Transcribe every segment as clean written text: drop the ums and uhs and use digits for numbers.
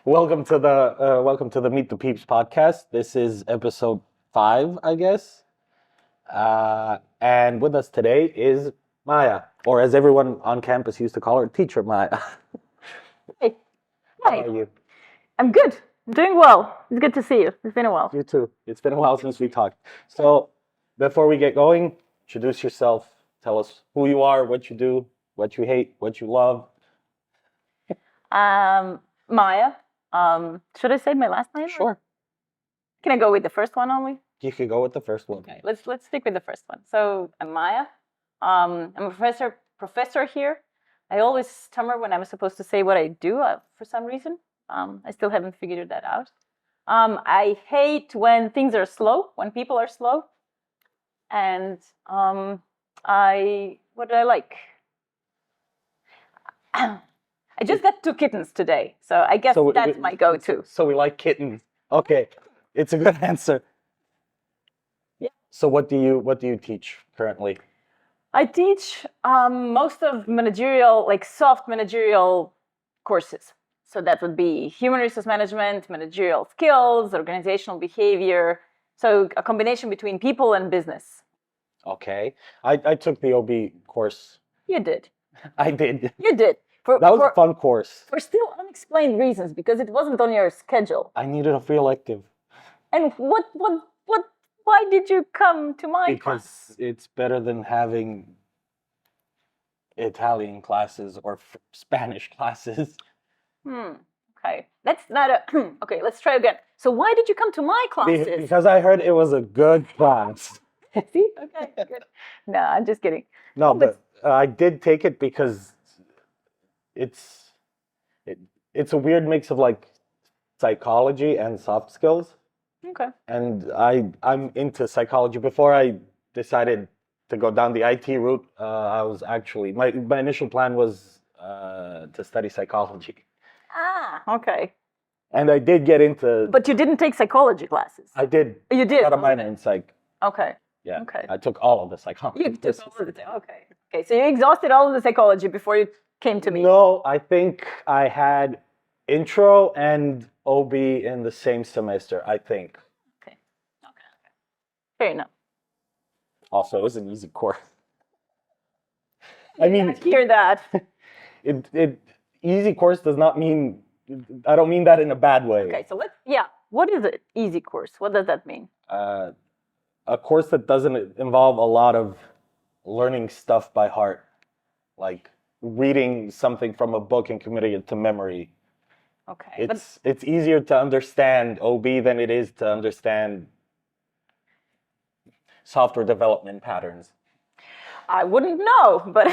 Welcome to the Meet the Peeps podcast. This is episode 5, I guess. And with us today is Maja, or as everyone on campus used to call her, Teacher Maja. Hey. How Hi. are you? I'm good. I'm doing well. It's good to see you. It's been a while. You too. It's been a while since we talked. So, before we get going, introduce yourself. Tell us who you are, what you do, what you hate, what you love. Maja. Should I say my last name? Sure. Can I go with the first one only? You could go with the first one. Okay. Let's stick with the first one. So I'm Maja. I'm a professor here. I always stammer when I'm supposed to say what I do for some reason. I still haven't figured that out. I hate when things are slow, when people are slow. And what do I like? I just got 2 kittens today, so I guess that's my go-to. So we like kittens. Okay, it's a good answer. Yeah. So what do you teach currently? I teach most of managerial, like soft managerial courses. So that would be human resource management, managerial skills, organizational behavior. So a combination between people and business. Okay, I took the OB course. You did. I did. You did. That was a fun course. For still unexplained reasons, because it wasn't on your schedule. I needed a free elective. And why did you come to my class? Because it's better than having Italian classes or Spanish classes. Okay. That's not a... Okay, let's try again. So why did you come to my classes? Because I heard it was a good class. See? Okay, good. No, I'm just kidding. No, but I did take it because it's a weird mix of like psychology and soft skills. Okay. And I'm into psychology. Before I decided to go down the IT route, I was actually my initial plan was to study psychology. Ah, okay. And I did get into. But you didn't take psychology classes. I did. You did. Got a minor in psych. Okay. Yeah. Okay. I took all of the psychology. You took all of it. Okay. Okay. So you exhausted all of the psychology before you came to me. No, I think I had intro and OB in the same semester. I think. Okay. Fair enough. Also, it was an easy course. I mean, hear that. Easy course does not mean. I don't mean that in a bad way. Okay. So what is an easy course? What does that mean? A course that doesn't involve a lot of learning stuff by heart, like reading something from a book and committing it to memory. Okay. It's easier to understand OB than it is to understand software development patterns. I wouldn't know, but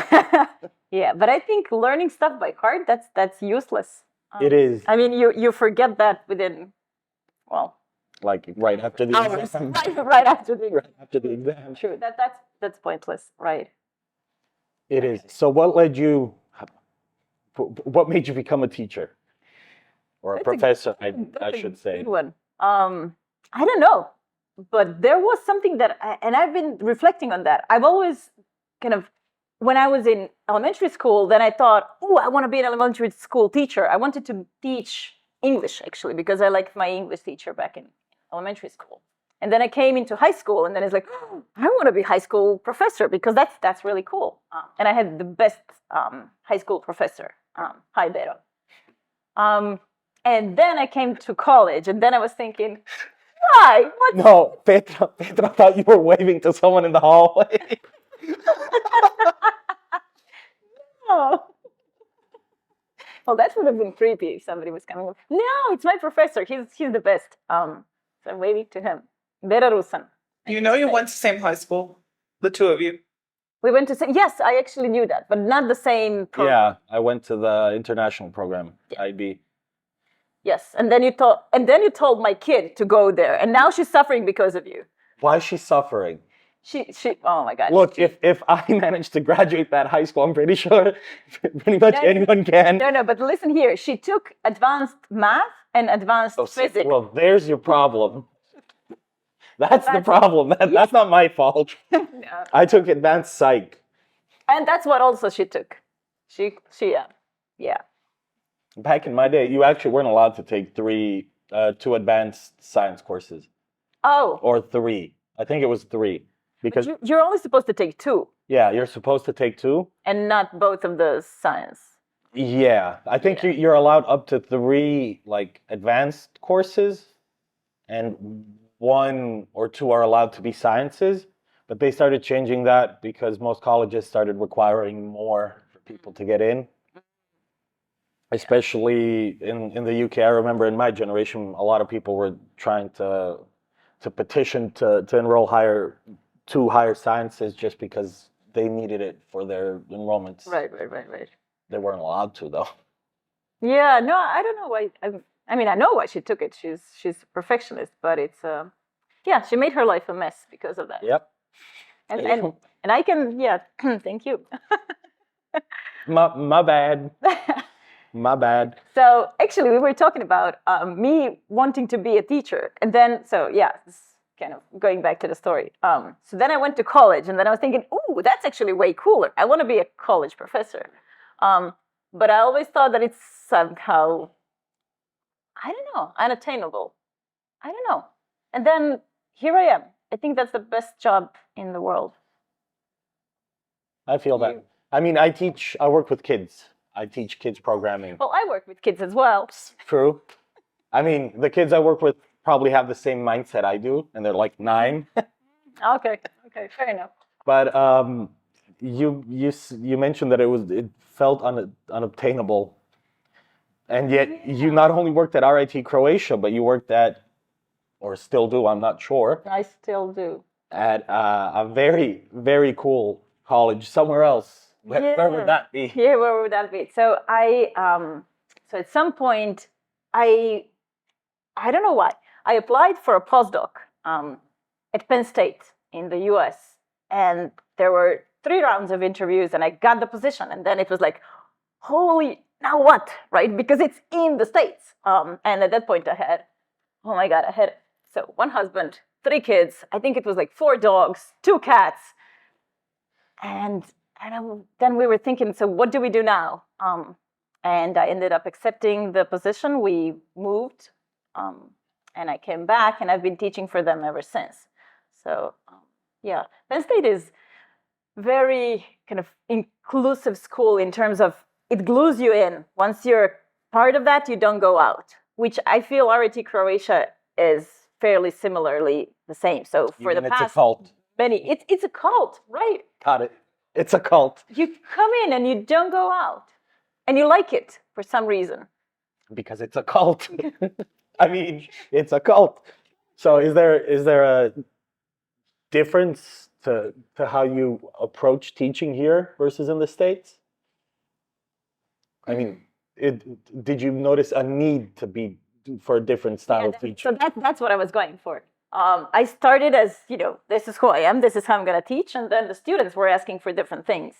yeah. But I think learning stuff by heart, that's useless. It is. I mean, you forget that within, well, like right after the exam. Right after the exam. True. That's pointless, right? It is. So what made you become a teacher? Or a professor, I should say. Good one. I don't know. But there was something and I've been reflecting on that. I've always kind of, when I was in elementary school, then I thought, oh, I want to be an elementary school teacher. I wanted to teach English, actually, because I liked my English teacher back in elementary school. And then I came into high school, and then it's like, oh, I want to be high school professor, because that's really cool. And I had the best high school professor, Hi Bero. And then I came to college, and then I was thinking, why? No, Petra thought you were waving to someone in the hallway. No. Well, that would have been creepy if somebody was coming up. No, it's my professor. He's the best. So I'm waving to him. Belarusian. You know you went to the same high school, the two of you. We went to yes, I actually knew that, but not the same program. Yeah, I went to the international program, IB. Yes, and then you told my kid to go there, and now she's suffering because of you. Why is she suffering? She oh my God. Look, if I managed to graduate that high school, I'm pretty sure pretty much anyone can. No, but listen here. She took advanced math and advanced physics. Well, there's your problem. That's the problem. That's not my fault. No. I took advanced psych. And that's what also she took. She yeah. Back in my day, you actually weren't allowed to take two advanced science courses, Oh, or three. I think it was three, because you're only supposed to take two yeah, you're supposed to take two. and not both of the science. Yeah, I think Yeah. you're allowed up to three like advanced courses, and one or two are allowed to be sciences. But they started changing that because most colleges started requiring more for people to get in. Especially in the UK, I remember in my generation, a lot of people were trying to petition to enroll higher sciences just because they needed it for their enrollments. Right. They weren't allowed to though. Yeah, no, I don't know why. I mean, I know why she took it. She's a perfectionist, but it's yeah, she made her life a mess because of that. Yep. And I can, yeah, thank you. My bad. My bad. So actually, we were talking about me wanting to be a teacher, and then so yeah, this is kind of going back to the story. So then I went to college, and then I was thinking, ooh, that's actually way cooler. I want to be a college professor, but I always thought that it's somehow, I don't know, unattainable. I don't know. And then here I am. I think that's the best job in the world. I feel that. I mean, I work with kids. I teach kids programming. Well, I work with kids as well. True. I mean, the kids I work with probably have the same mindset I do, and they're like 9. Okay, fair enough. But you mentioned that it felt unobtainable, and yet you not only worked at RIT Croatia, but you worked at, or still do, I'm not sure, I still do. at a very, very cool college somewhere else. Where would that be? Yeah, where would that be? So so at some point, I don't know why, I applied for a postdoc at Penn State in the U.S. and there were 3 rounds of interviews, and I got the position. And then it was like, holy, now what, right? Because it's in the States. And at that point, I had 1 husband, 3 kids. I think it was like 4 dogs, 2 cats, and then we were thinking, so what do we do now? And I ended up accepting the position. We moved, and I came back, and I've been teaching for them ever since. So yeah, Penn State is very kind of inclusive school in terms of it glues you in. Once you're part of that, you don't go out, which I feel RIT Croatia is fairly similarly the same. So for Even the it's past a cult. it's a cult, right? Got it. It's a cult. You come in and you don't go out, and you like it for some reason. Because it's a cult. I mean, it's a cult. So is there a difference to how you approach teaching here versus in the States? I mean, did you notice a need for a different style of teaching? So that's what I was going for. I started as, this is who I am, this is how I'm going to teach, and then the students were asking for different things.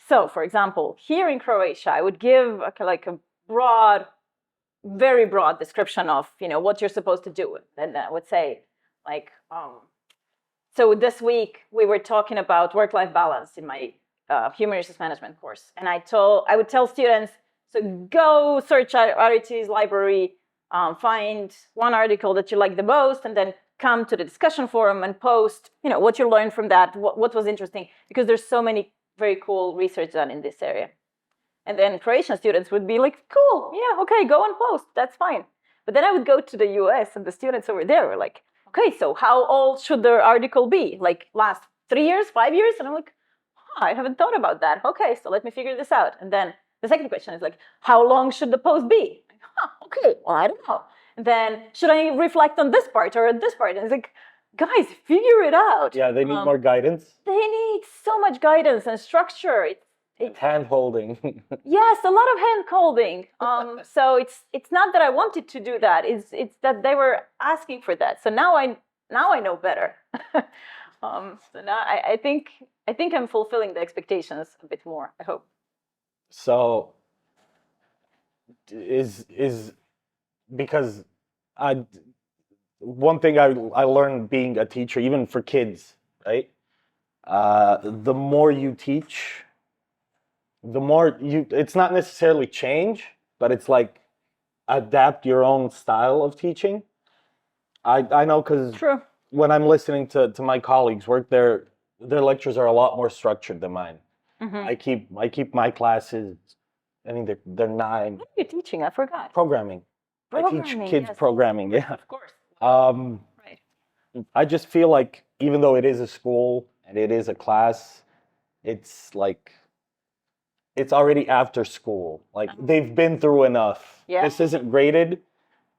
So, for example, here in Croatia, I would give a very broad description of, what you're supposed to do. And I would say, so this week we were talking about work-life balance in my human resource management course, and I would tell students, so go search RIT's library, find one article that you like the most, and then come to the discussion forum and post, what you learned from that, what was interesting, because there's so many very cool research done in this area. And then Croatian students would be like, cool, yeah, okay, go and post, that's fine. But then I would go to the US, and the students over there were like, okay, so how old should the article be? Like last 3 years, 5 years? And I'm like, I haven't thought about that. Okay, so let me figure this out. And then the second question is like, how long should the post be? Okay, well, I don't know. And then should I reflect on this part or this part? And it's like, guys, figure it out. Yeah, they need more guidance. They need so much guidance and structure. Hand holding. Yes, a lot of hand holding. So it's not that I wanted to do that. It's that they were asking for that. So now I know better. So now I think I'm fulfilling the expectations a bit more, I hope. So is because one thing I learned being a teacher, even for kids, right? The more you teach, the more it's not necessarily change, but it's like adapt your own style of teaching. I know because True. when I'm listening to my colleagues work, their lectures are a lot more structured than mine. Mm-hmm. I keep my classes. I mean, they're 9 What are you teaching? I forgot. programming. I teach Programming, kids yes. programming. Yeah. Of course. Um, Right. I just feel like even though it is a school and it is a class, it's like it's already after school. Like they've been through enough. Yeah. This isn't graded.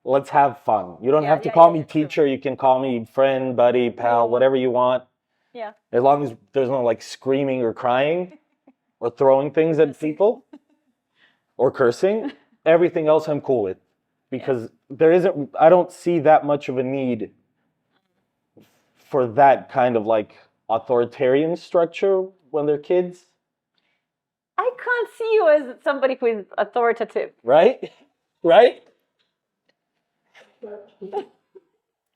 Let's have fun. You don't Yeah, have to yeah, call yeah, me yeah, true. teacher. You can call me friend, buddy, pal, whatever you want. Yeah. As long as there's no like screaming or crying or throwing things at people or cursing, everything else I'm cool with. Because I don't see that much of a need for that kind of like authoritarian structure when they're kids, I can't see you as somebody who is authoritative. right? Right?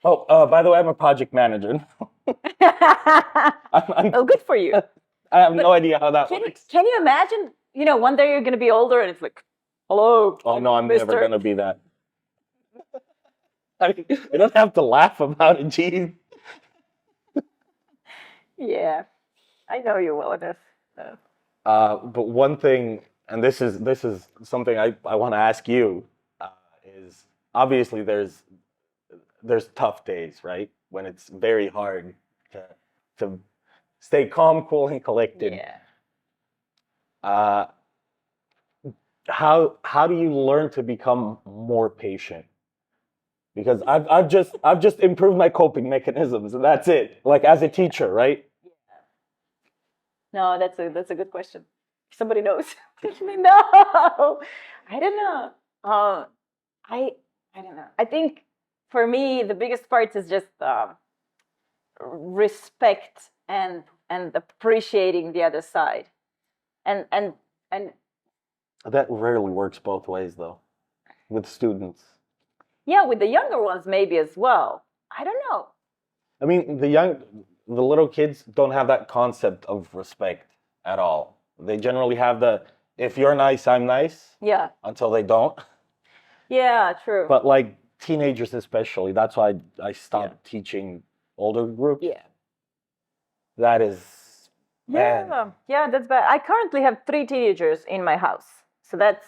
Oh, by the way, I'm a project manager. Well, good for you. I have no idea how that works. Can you imagine, one day you're going to be older and it's like, hello. Oh no, I'm never mister. gonna be that. I mean, you don't have to laugh about it, geez. Yeah, I know you well enough. So. But one thing, and this is something I want to ask you, is obviously there's tough days, right? When it's very hard to stay calm, cool, and collected. Yeah. How do you learn to become more patient? Because I've just improved my coping mechanisms, and that's it. Like as a teacher, right? No, that's a good question. Somebody knows. No, I don't know. I don't know. I think for me the biggest part is just respect and appreciating the other side, and That rarely works both ways, though, with students. yeah, with the younger ones maybe as well. I don't know. I mean, the little kids don't have that concept of respect at all. They generally have the if you're nice, I'm nice Yeah. until they don't. Yeah. True. But like teenagers especially, that's why I stopped teaching older groups. yeah. That is man. Yeah. That's bad. I currently have 3 teenagers in my house, so that's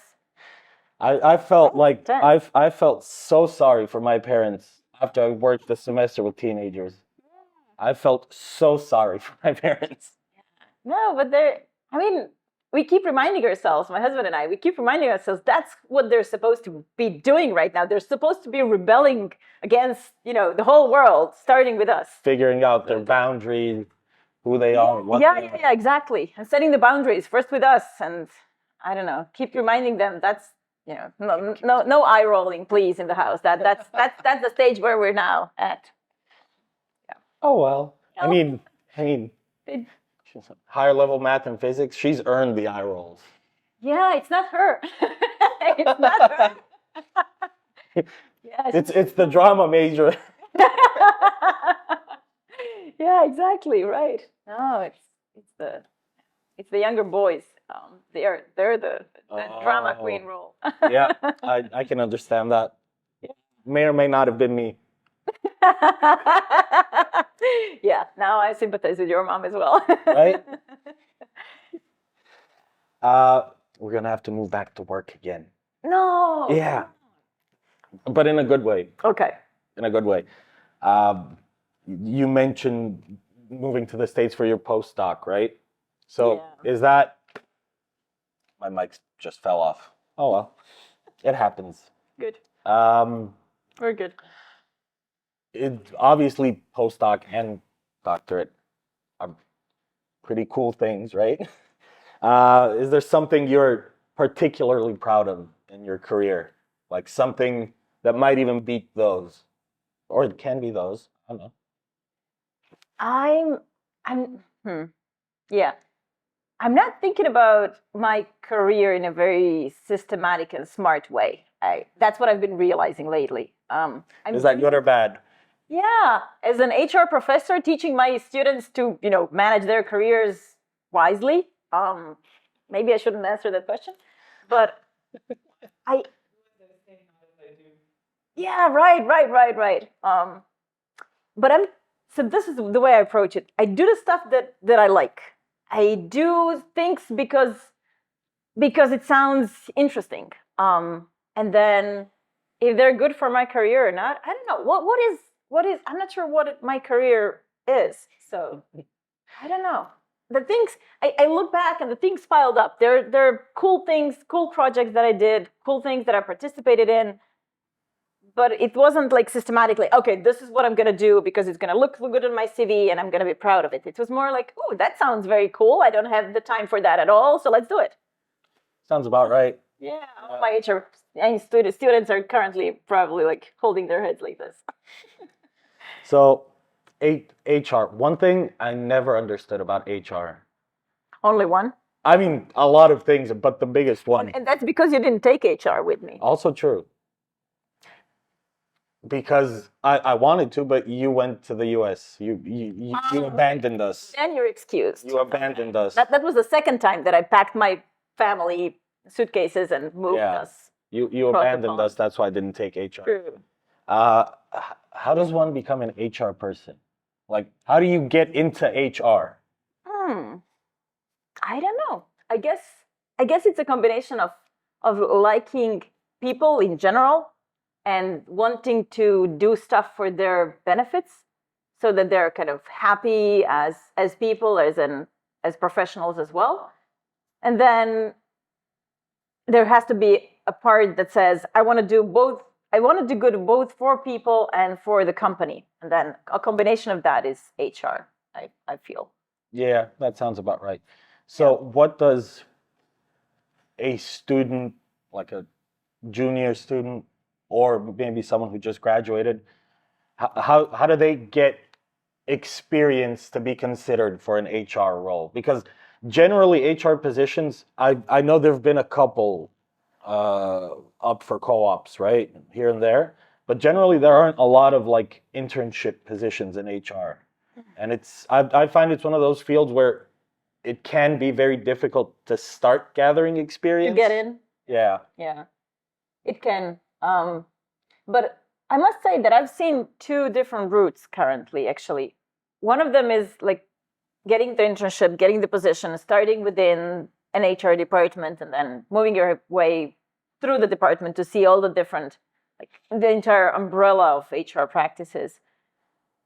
I felt like intense. I felt so sorry for my parents after I worked the semester with teenagers. I felt so sorry for my parents. No, but I mean, we keep reminding ourselves, my husband and I, we keep reminding ourselves that's what they're supposed to be doing right now. They're supposed to be rebelling against, the whole world, starting with us. Figuring out their boundaries, who they are, what they are. Yeah, exactly. And setting the boundaries first with us. And I don't know, keep reminding them that's, no eye rolling, please, in the house. That's the stage where we're now at. Oh well. I mean, It- higher level math and physics, she's earned the eye rolls. Yeah, it's not her. It's not her. Yeah, It's the drama major. Yeah, exactly, right. No, it's the younger boys. They're the drama queen role. Yeah, I can understand that. May or may not have been me. Yeah, now I sympathize with your mom as well. Right? We're gonna have to move back to work again. No. Yeah, but in a good way. Okay. In a good way. You mentioned moving to the States for your postdoc, right? So is that my mic just fell off? Oh well, it happens. Good. Very good. It obviously postdoc and doctorate are pretty cool things, right? Is there something you're particularly proud of in your career? Like something that might even beat those, or it can be those. I don't know. Yeah. I'm not thinking about my career in a very systematic and smart way. That's what I've been realizing lately. Is that good or bad? Yeah, as an HR professor, teaching my students to, manage their careers wisely. Maybe I shouldn't answer that question, but I yeah, right. But so this is the way I approach it. I do the stuff that I like. I do things because it sounds interesting. And then if they're good for my career or not, I don't know. What is I'm not sure what my career is. So I don't know. The things I look back and the things piled up. There are cool things, cool projects that I did, cool things that I participated in. But it wasn't like systematically, okay, this is what I'm gonna do because it's gonna look good on my CV and I'm gonna be proud of it. It was more like, oh, that sounds very cool. I don't have the time for that at all, so let's do it. Sounds about right. Yeah, all my HR and students are currently probably like holding their heads like this. So, HR. One thing I never understood about HR. Only one? I mean, a lot of things, but the biggest one. And that's because you didn't take HR with me. Also true. Because I wanted to, but you went to the US. You abandoned us. Then you're excused. You abandoned us. That was the second time that I packed my family suitcases and moved us. You across the abandoned pond. us. That's why I didn't take HR. True. How does one become an HR person? Like, how do you get into HR? I don't know. I guess it's a combination of liking people in general and wanting to do stuff for their benefits so that they're kind of happy as people, as professionals as well. And then there has to be a part that says, I want to do both. I want to do good both for people and for the company. And then a combination of that is HR, I feel. Yeah, that sounds about right. So what does a student, like a junior student, or maybe someone who just graduated, how do they get experience to be considered for an HR role? Because generally HR positions, I know there've been a couple up for co-ops, right, here and there, but generally there aren't a lot of like internship positions in HR, and I find it's one of those fields where it can be very difficult to start gathering experience. To get in. Yeah. Yeah, it can. But I must say that I've seen two different routes currently, actually. One of them is like getting the internship, getting the position, starting within an HR department, and then moving your way through the department to see all the different, like the entire umbrella of HR practices.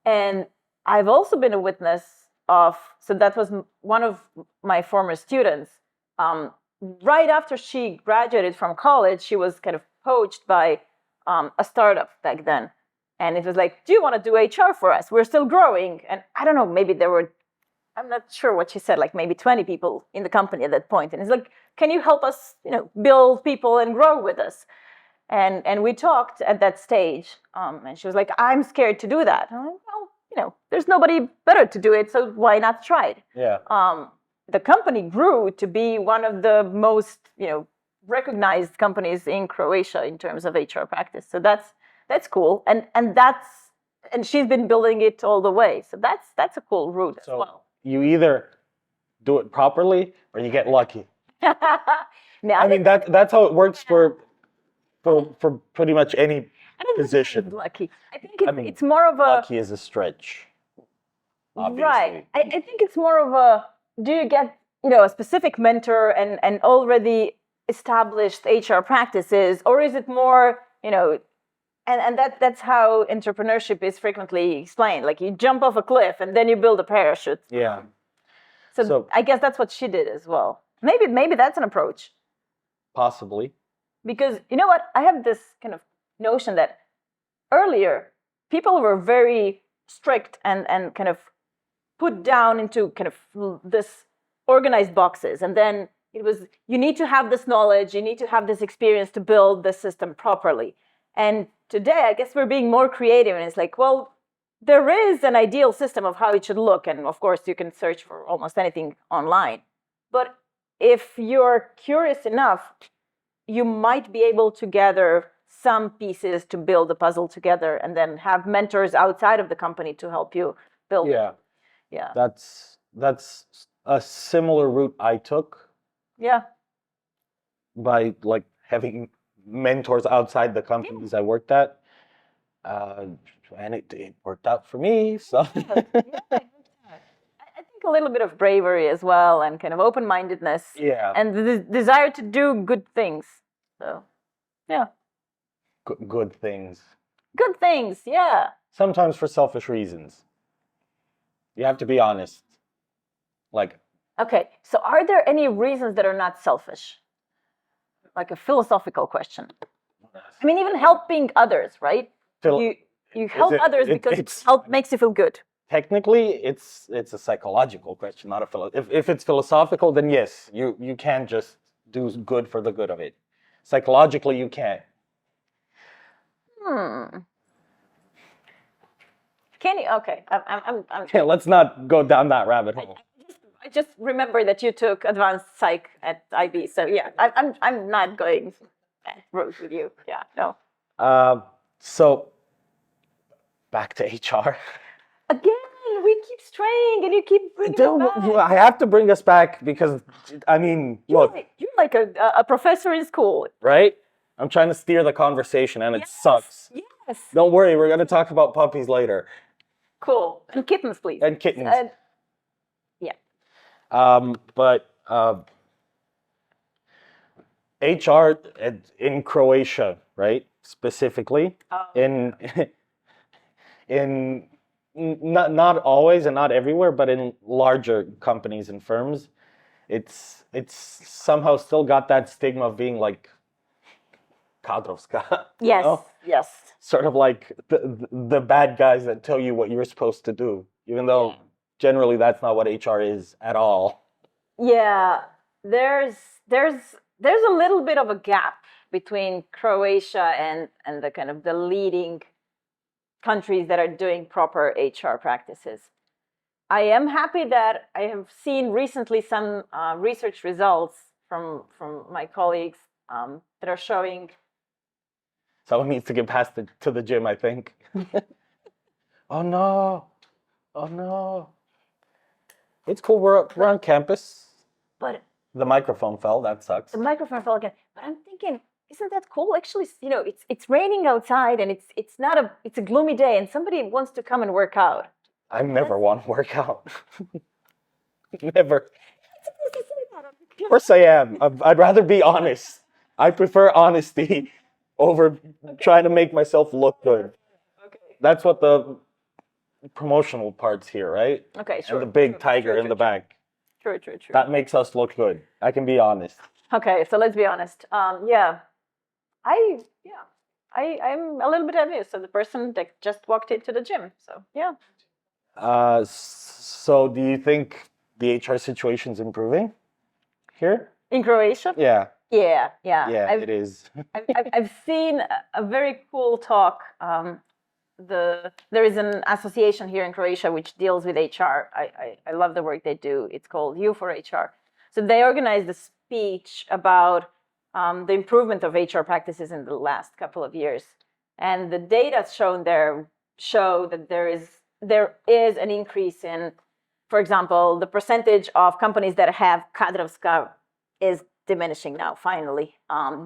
And I've also been a witness of, so that was one of my former students. Right after she graduated from college, she was kind of poached by a startup back then. And it was like, do you want to do HR for us? We're still growing. And I don't know, maybe there were, I'm not sure what she said, like maybe 20 people in the company at that point. And it's like, can you help us, build people and grow with us? And we talked at that stage. And she was like, I'm scared to do that. And I'm like, well, there's nobody better to do it. So why not try it? Yeah. The company grew to be one of the most, recognized companies in Croatia in terms of HR practice. So that's cool. And she's been building it all the way. So that's a cool route as well. You either do it properly or you get lucky. Now, I mean that's how it works for pretty much any position. Lucky. I think it's more of a lucky is a stretch. Obviously. Right. I think it's more of a, do you get a specific mentor and already established HR practices, or is it more and that's how entrepreneurship is frequently explained. Like you jump off a cliff and then you build a parachute. Yeah. So I guess that's what she did as well. Maybe that's an approach. Possibly. Because you know what? I have this kind of notion that earlier people were very strict and kind of put down into kind of this organized boxes. And then it was, you need to have this knowledge, you need to have this experience to build the system properly. And today, I guess we're being more creative. And it's like, well, there is an ideal system of how it should look. And of course, you can search for almost anything online. But if you're curious enough, you might be able to gather some pieces to build a puzzle together and then have mentors outside of the company to help you build it. Yeah. That's a similar route I took. Yeah. By like having mentors outside the companies I worked at, and it worked out for me. So I think a little bit of bravery as well, and kind of open-mindedness, yeah, and the desire to do good things. So, yeah, good things. good things. Yeah. Sometimes for selfish reasons. You have to be honest. Like, Okay. So, are there any reasons that are not selfish? Like a philosophical question. I mean, even helping others, right? Phil- You help it- others it- because it's- help makes you feel good. technically, it's a psychological question, not a if it's philosophical, then yes, you can't just do good for the good of it. Psychologically, you can't. Can you? Okay. I'm Yeah, let's not go down that rabbit hole. I just remember that you took advanced psych at IB, so yeah, I'm not going road with you. Yeah, no. So back to HR. Again, we keep straying, and you keep bringing us back. I have to bring us back because I mean, look, You're like a professor in school. right? I'm trying to steer the conversation, and it sucks. Yes. Don't worry, we're gonna talk about puppies later Cool. And kittens, please. and kittens. Yeah. But HR in Croatia, right? Specifically, in not always and not everywhere, but in larger companies and firms, it's somehow still got that stigma of being like kadrovska. you Yes. know? Yes. Sort of like the bad guys that tell you what you're supposed to do, even though generally that's not what HR is at all. Yeah. There's a little bit of a gap between Croatia and the kind of the leading countries that are doing proper HR practices. I am happy that I have seen recently some research results from my colleagues that are showing. Someone needs to get past to the gym, I think. Oh no! Oh no! It's cool. We're on campus. But The microphone fell. That sucks. the microphone fell again. But I'm thinking, isn't that cool? Actually, it's raining outside and it's a gloomy day, and somebody wants to come and work out. I never want to work out. Never. Of course I am. I'd rather be honest. I prefer honesty over trying to make myself look good. Okay. That's what the promotional part's here, right? Okay, sure. And the big True, tiger true, in the true, back. True. That makes us look good. I can be honest. Okay, so let's be honest. I'm a little bit envious of the person that just walked into the gym. So yeah. So do you think the HR situation's improving here? In Croatia? Yeah. Yeah. Yeah, it is. I've seen a very cool talk. There is an association here in Croatia which deals with HR. I love the work they do. It's called U for HR. So they organized a speech about the improvement of HR practices in the last couple of years, and the data shown there show that there is an increase in, for example, the percentage of companies that have kadrovska is diminishing now. Finally,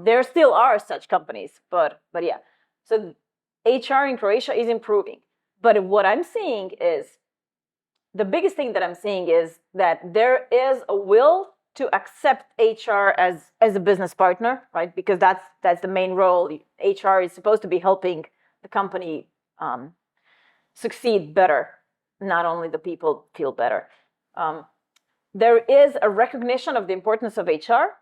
there still are such companies, but yeah. So HR in Croatia is improving, but what I'm seeing is the biggest thing that I'm seeing is that there is a will to accept HR as a business partner, right? Because that's the main role. HR is supposed to be helping the company succeed better, not only the people feel better. There is a recognition of the importance of HR,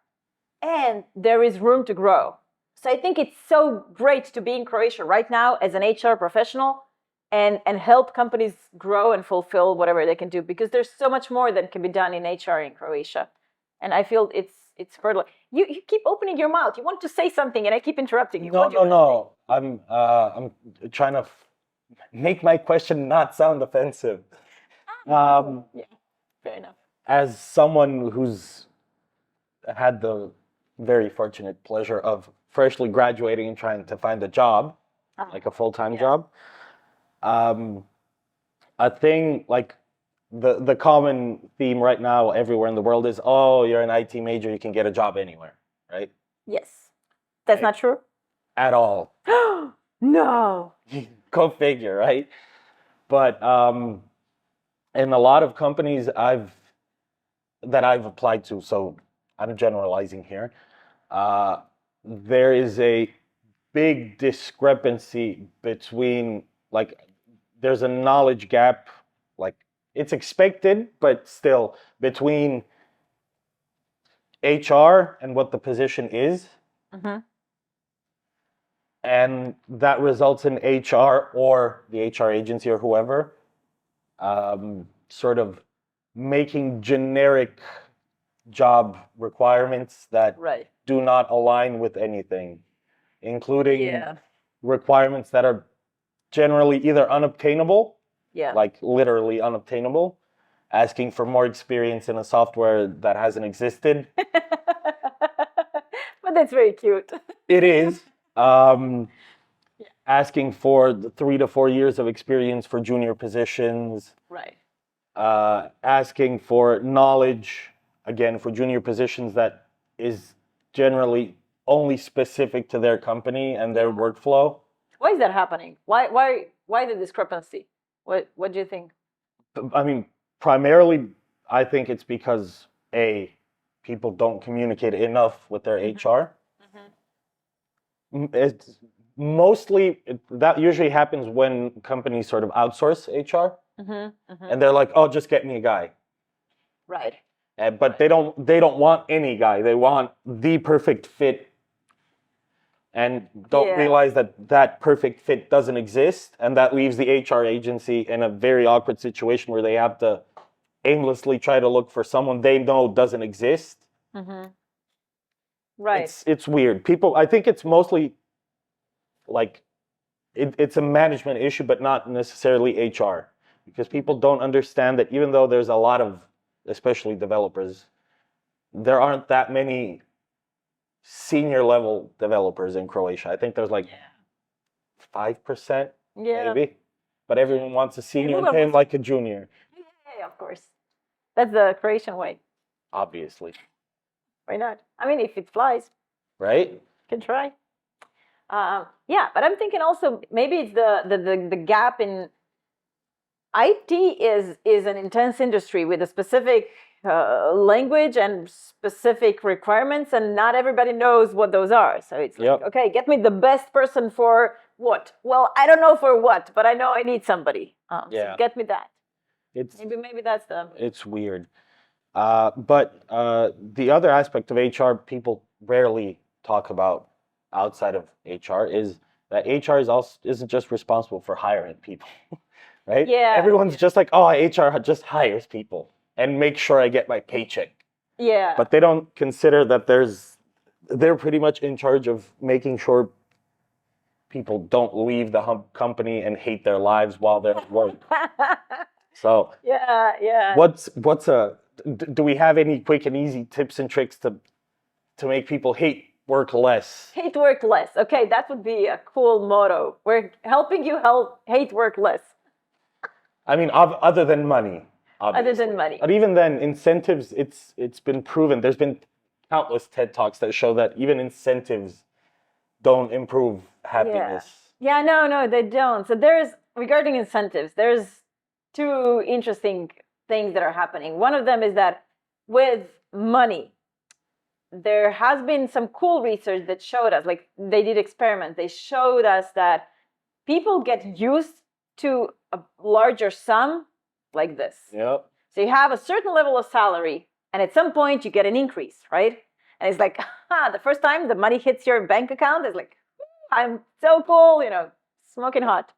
and there is room to grow. So I think it's so great to be in Croatia right now as an HR professional and help companies grow and fulfill whatever they can do, because there's so much more that can be done in HR in Croatia. And I feel it's fertile. You keep opening your mouth. You want to say something, and I keep interrupting you. No. I'm trying to make my question not sound offensive. Yeah, fair enough. As someone who's had the very fortunate pleasure of freshly graduating and trying to find a job, like a full-time job, a thing like the common theme right now everywhere in the world is, oh, you're an IT major, you can get a job anywhere, right? Yes. That's not true? at all. No. Go figure, right? But in a lot of companies that I've applied to, so I'm generalizing here, there is a big discrepancy between, like, there's a knowledge gap, like it's expected, but still between HR and what the position is. Mm-hmm. And that results in HR or the HR agency or whoever sort of making generic job requirements that Right. do not align with anything, including Yeah. requirements that are generally either unobtainable, Yeah. like literally unobtainable, asking for more experience in a software that hasn't existed. But that's very cute. It is. Asking for the 3 to 4 years of experience for junior positions, Right. asking for knowledge, again, for junior positions that is generally only specific to their company and their workflow. Why is that happening? Why the discrepancy? What do you think? I mean, primarily, I think it's because, people don't communicate enough with their HR. It's mostly, that usually happens when companies sort of outsource HR, and they're like, "Oh, just get me a guy." Right. But they don't want any guy. They want the perfect fit, and don't Yeah. realize that that perfect fit doesn't exist, and that leaves the HR agency in a very awkward situation where they have to aimlessly try to look for someone they know doesn't exist. Right. It's weird. People, I think it's mostly like it's a management issue, but not necessarily HR, because people don't understand that even though there's a lot of, especially developers, there aren't that many senior level developers in Croatia. I think there's like 5%, Yeah. maybe, but everyone wants a senior and Everyone pay him wants- like a junior, Yeah, of course. That's the Croatian way. obviously, Why not? I mean, if it flies, right? can try. Yeah, but I'm thinking also maybe it's the gap in IT is an intense industry with a specific language and specific requirements, and not everybody knows what those are. So it's like, Yep. okay, get me the best person for what? Well, I don't know for what, but I know I need somebody. Yeah. So get me that. It's Maybe that's the it's weird. But the other aspect of HR people rarely talk about outside of HR is that HR isn't just responsible for hiring people, right? Yeah. Everyone's just like, oh, HR just hires people and make sure I get my paycheck. yeah. But they don't consider that they're pretty much in charge of making sure people don't leave the company and hate their lives while they're at work. So yeah. do we have any quick and easy tips and tricks to make people hate work less? Hate work less. Okay, that would be a cool motto. We're helping you hate work less. I mean, other than money, Other obviously. than money. But even then, incentives, it's been proven. There's been countless TED Talks that show that even incentives don't improve happiness. Yeah, no, they don't. So regarding incentives, there's two interesting things that are happening. One of them is that with money, there has been some cool research that showed us, like they did experiments, they showed us that people get used to a larger sum like this. Yep. So you have a certain level of salary, and at some point you get an increase, right? And it's like, the first time the money hits your bank account, it's like, I'm so cool, smoking hot.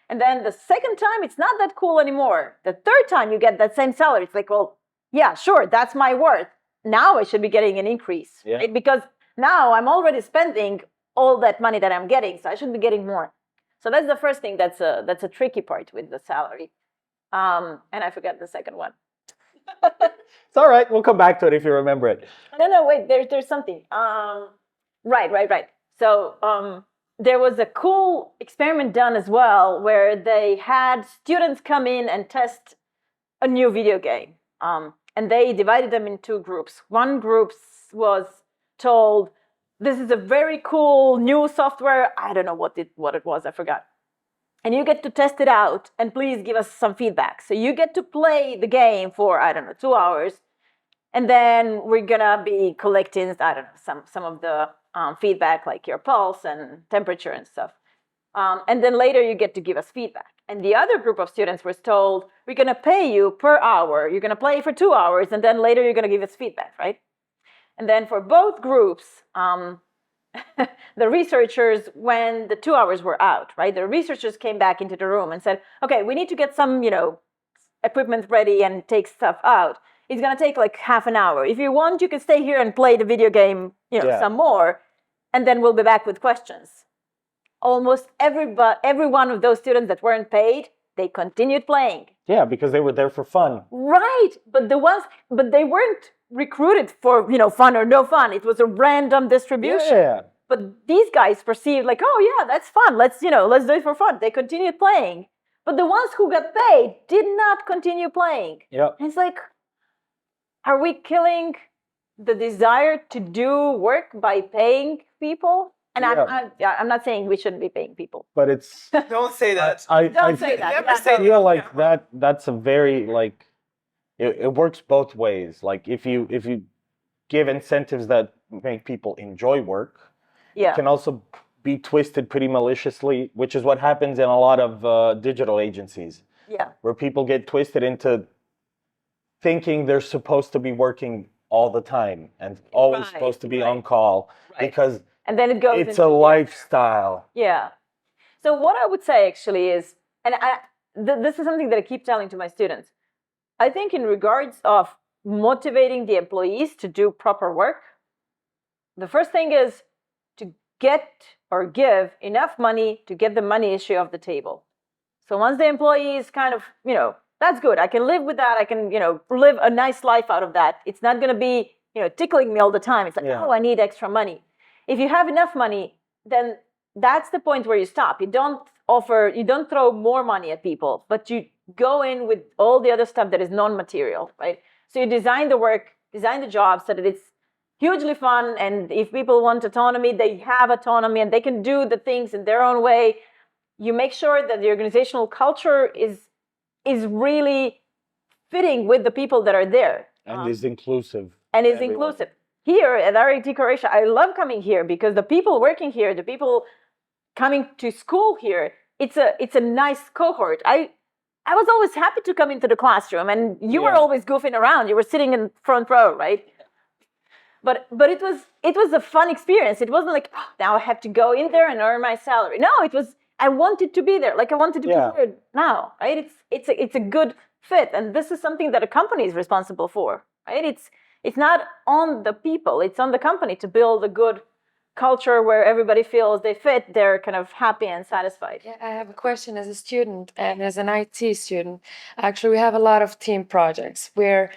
And then the second time, it's not that cool anymore. The third time you get that same salary, it's like, well, yeah, sure, that's my worth. Now I should be getting an increase, Yeah. right? Because now I'm already spending all that money that I'm getting, so I should be getting more. So that's the first thing that's a tricky part with the salary. And I forgot the second one. It's all right. We'll come back to it if you remember it. No, wait, there's something. Right. So there was a cool experiment done as well where they had students come in and test a new video game. And they divided them in two groups. One group was told, this is a very cool new software. I don't know what it was. I forgot. And you get to test it out, and please give us some feedback. So you get to play the game for, I don't know, 2 hours. And then we're gonna be collecting, I don't know, some of the feedback, like your pulse and temperature and stuff. And then later you get to give us feedback. And the other group of students was told, we're gonna pay you per hour. You're gonna play for 2 hours, and then later you're gonna give us feedback, right? And then for both groups, the researchers, when the 2 hours were out, right, the researchers came back into the room and said, okay, we need to get some, equipment ready and take stuff out. It's going to take like half an hour. If you want, you can stay here and play the video game, some more, and then we'll be back with questions. Almost every one of those students that weren't paid, they continued playing. Yeah, because they were there for fun. Right, but they weren't recruited for fun or no fun. It was a random distribution. Yeah. But these guys perceived like, oh yeah, that's fun. Let's do it for fun. They continued playing. But the ones who got paid did not continue playing. Yeah. And it's like, are we killing the desire to do work by paying people? And I'm not saying we shouldn't be paying people. But it's Don't say that. Don't say that. Never Yeah, say I feel like that's a very like it works both ways. Like if you give incentives that make people enjoy work, yeah. it can also be twisted pretty maliciously, which is what happens in a lot of digital agencies. Yeah. Where people get twisted into thinking they're supposed to be working all the time and always supposed to be on call because and then it goes it's a lifestyle. Yeah. So what I would say actually is, and this is something that I keep telling to my students, I think in regards of motivating the employees to do proper work, the first thing is to get or give enough money to get the money issue off the table. So once the employee is kind of, that's good. I can live with that. I can, live a nice life out of that. It's not going to be, tickling me all the time. It's like, oh, I need extra money. If you have enough money, then that's the point where you stop. You don't throw more money at people, but you go in with all the other stuff that is non-material, right? So you design the work, design the job so that it's hugely fun. And if people want autonomy, they have autonomy and they can do the things in their own way. You make sure that the organizational culture is really fitting with the people that are there. And is inclusive. And is inclusive. Here at RIT Croatia, I love coming here because the people working here, the people coming to school here, it's a nice cohort. I was always happy to come into the classroom, and you were always goofing around. You were sitting in front row, right? But it was a fun experience. It wasn't like, oh, now I have to go in there and earn my salary. No, it was, I wanted to be there. Like I wanted to be here now, right? It's a good fit, and this is something that a company is responsible for, right? It's not on the people, it's on the company to build a good culture where everybody feels they fit, they're kind of happy and satisfied. Yeah, I have a question as a student and as an IT student. Actually, we have a lot of team projects where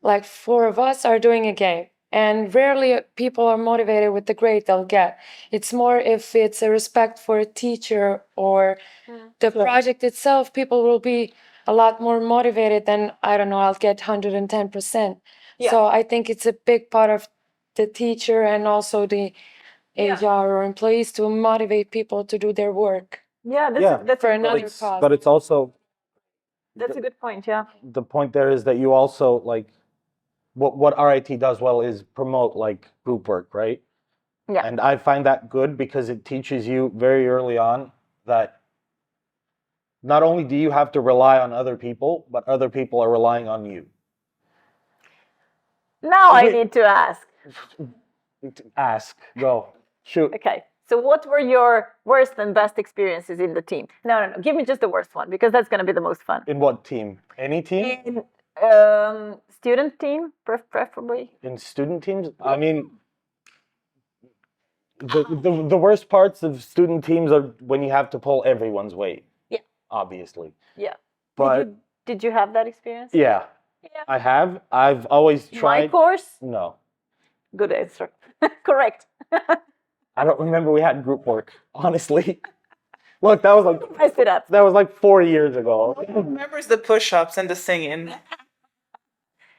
like 4 of us are doing a game. And rarely people are motivated with the grade they'll get. It's more if it's a respect for a teacher or the project itself, people will be a lot more motivated than, I don't know, I'll get 110%. Yeah. So I think it's a big part of the teacher and also the HR or employees to motivate people to do their work. Yeah, that's for another cause. But it's also... That's a good point, yeah. The point there is that you also, like, what RIT does well is promote, like, group work, right? Yeah. And I find that good because it teaches you very early on that not only do you have to rely on other people, but other people are relying on you. Now I need to ask. Ask. Go. Shoot. Okay. So what were your worst and best experiences in the team? No. Give me just the worst one because that's going to be the most fun. In what team? Any team? In student team, preferably. In student teams? I mean, the worst parts of student teams are when you have to pull everyone's weight. Yeah. Obviously. Yeah. But did you have that experience? Yeah. Yeah. I have. I've always tried. My course? No. Good answer. Correct. I don't remember we had group work, honestly. Look, that was like messed it up. That was like 4 years ago. Who remembers the push-ups and the singing?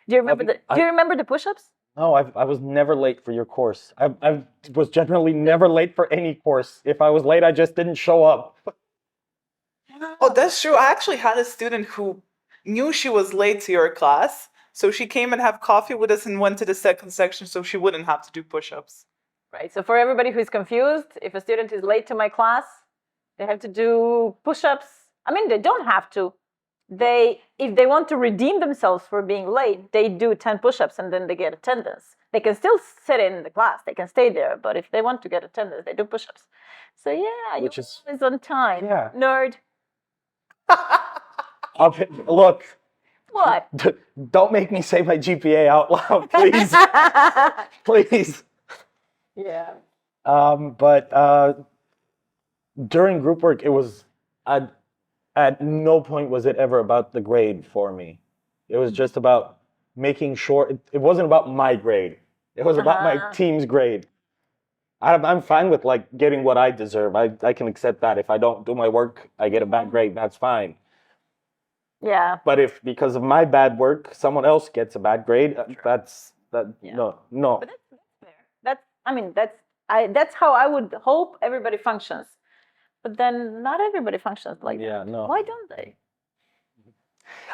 Do you remember the push-ups? No, I was never late for your course. I was generally never late for any course. If I was late, I just didn't show up. Oh, that's true. I actually had a student who knew she was late to your class, so she came and had coffee with us and went to the second section so she wouldn't have to do push-ups. Right. So for everybody who's confused, if a student is late to my class, they have to do push-ups. I mean, they don't have to. If they want to redeem themselves for being late, they do 10 push-ups and then they get attendance. They can still sit in the class. They can stay there, but if they want to get attendance, they do push-ups. So yeah, Which you're is- always on time. Yeah. Nerd. Look, What? don't make me say my GPA out loud, please. Please. Yeah. But during group work, it was at no point was it ever about the grade for me. It was just about making sure it wasn't about my grade. It was about my team's grade. I'm fine with like getting what I deserve. I can accept that. If I don't do my work, I get a bad grade. That's fine. Yeah. But if because of my bad work, someone else gets a bad grade, Yeah. no. But that's fair. That's how I would hope everybody functions. But then not everybody functions like that. Yeah, no. Why don't they?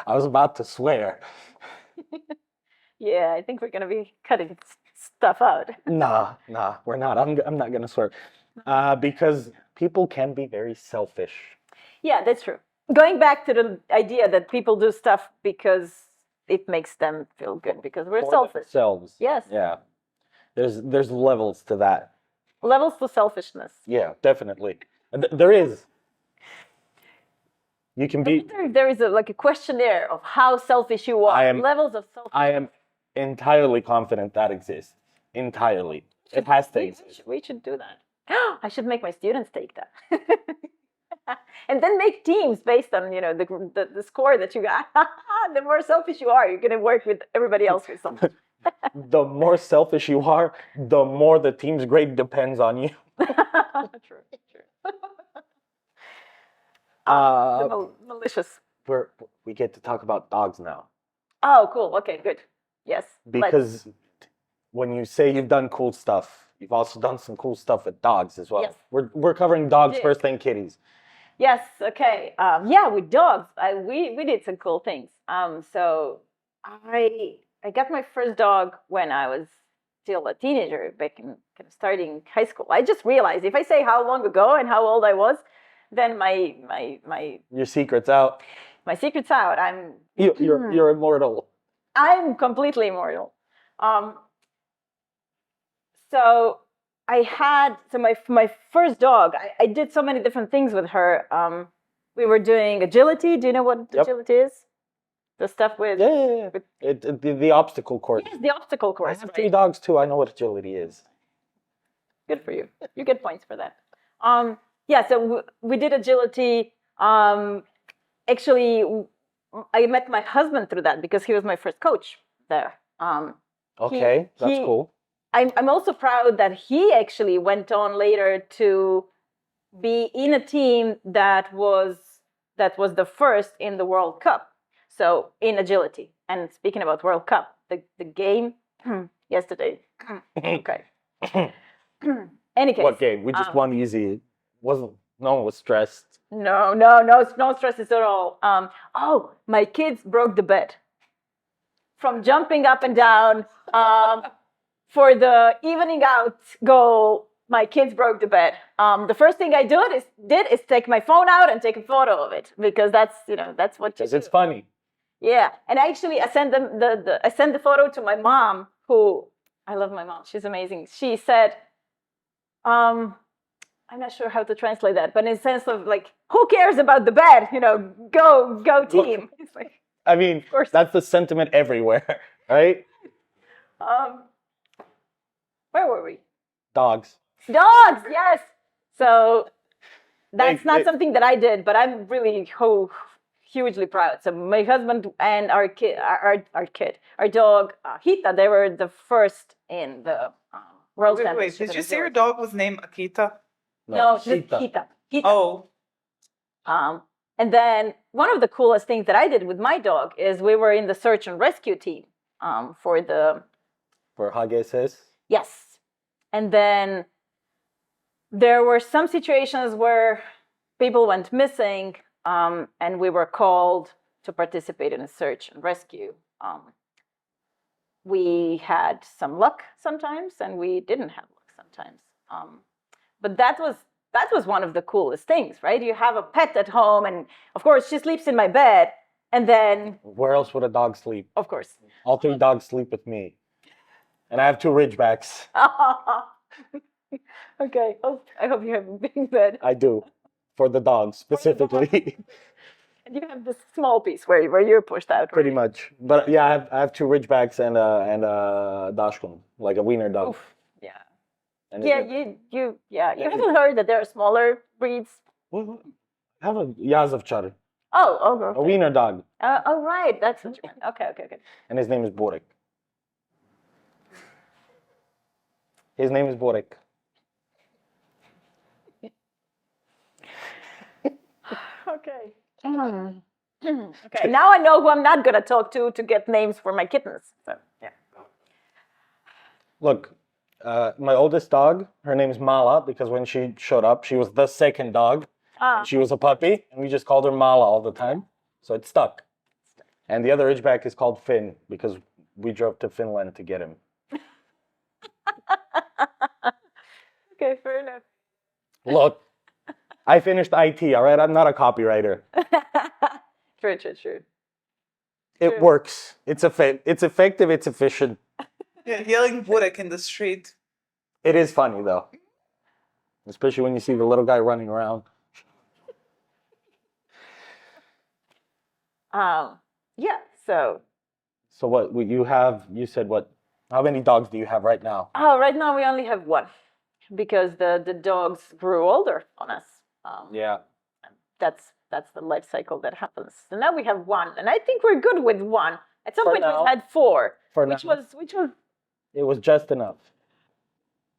I was about to swear. Yeah, I think we're gonna be cutting stuff out. Nah, we're not. I'm not gonna swear. Because people can be very selfish. Yeah, that's true. Going back to the idea that people do stuff because it makes them feel good because we're For selfish. themselves. Yes. Yeah. There's levels to that. Levels to selfishness. Yeah, definitely. And there is. You can I be. wonder if there is a questionnaire of how selfish you are. Levels of selfishness. I am entirely confident that exists. Entirely. It has to exist. We should do that. I should make my students take that. And then make teams based on the score that you got. The more selfish you are, you're gonna work with everybody else who's selfish. The more selfish you are, the more the team's grade depends on you. True. Malicious. We get to talk about dogs now. Oh, cool. Okay, good. Yes. Because when you say you've done cool stuff, you've also done some cool stuff with dogs as well. Yes. We're covering dogs Yeah. first, then kitties. Yes. Okay. Yeah, with dogs, we did some cool things. So I got my first dog when I was still a teenager, back in kind of starting high school. I just realized if I say how long ago and how old I was, then my Your secret's out. secret's out. You're immortal. I'm completely immortal. So my first dog, I did so many different things with her. We were doing agility. Do you know what Yep. agility is? The stuff with Yeah. The obstacle course. yes, the obstacle I course. have Right? 3 dogs too. I know what agility is. Good for you. You get points for that. Yeah, so we did agility. Actually, I met my husband through that because he was my first coach there. Okay, that's he- cool. I'm also proud that he actually went on later to be in a team that was the first in the World Cup. So in agility. And speaking about World Cup, the game yesterday. Okay. Any case. What game? We just won easy. No one was stressed. No stresses at all. My kids broke the bed from jumping up and down. For the evening out goal, my kids broke the bed. The first thing I did is take my phone out and take a photo of it because that's what you Because do. it's funny. Yeah, and actually, I sent them I sent the photo to my mom, who I love my mom. She's amazing. She said, I'm not sure how to translate that, but in the sense of like, who cares about the bed? Go team. It's like, I mean, course. that's the sentiment everywhere, right? where were we? Dogs. Dogs, yes. So that's not Wait. something that I did, but I'm really hugely proud. So my husband and our dog Hita, they were the first in the world Wait, championship. did in you say your agility. dog was named Akita? No, just Cheetah. Hita. Oh, And then one of the coolest things that I did with my dog is we were in the search and rescue team for the for HGSS. Yes. And then there were some situations where people went missing, and we were called to participate in a search and rescue. We had some luck sometimes, and we didn't have luck sometimes. But that was one of the coolest things, right? You have a pet at home, and of course she sleeps in my bed, and then Where else would a dog sleep? of course. All 3 dogs sleep with me. And I have 2 Ridgebacks. Okay. Oh, I hope you have a big bed. I do. For the dogs, specifically. And you have this small piece where you're pushed out. Pretty right? much. But yeah, I have 2 Ridgebacks and a Dachshund, like a wiener dog. Oof. Yeah. And Yeah, you haven't heard that there are smaller breeds. I have a Yazovchar, Oh, a okay. wiener dog. Oh, right. That's what you meant. Okay. And his name is Borek. His name is Borek. Okay. Okay. Now I know who I'm not gonna talk to get names for my kittens. So, yeah. Look, my oldest dog, her name is Mala, because when she showed up, she was the second dog. Ah, She was a puppy, and we just called her Mala all the time. So it stuck. And the other Ridgeback is called Finn, because we drove to Finland to get him. okay, fair enough. Look, I finished IT, all right? I'm not a copywriter. True. It True. works. It's effective, it's efficient. Yeah, yelling Burek in the street. It is funny, though. Especially when you see the little guy running around. Yeah. So, So what you have, you said what? How many dogs do you have right now? right now we only have one because the dogs grew older on us. Yeah. That's the life cycle that happens. So now we have one, and I think we're good with one. At some For point now. we had 4, For which now. was It was just enough.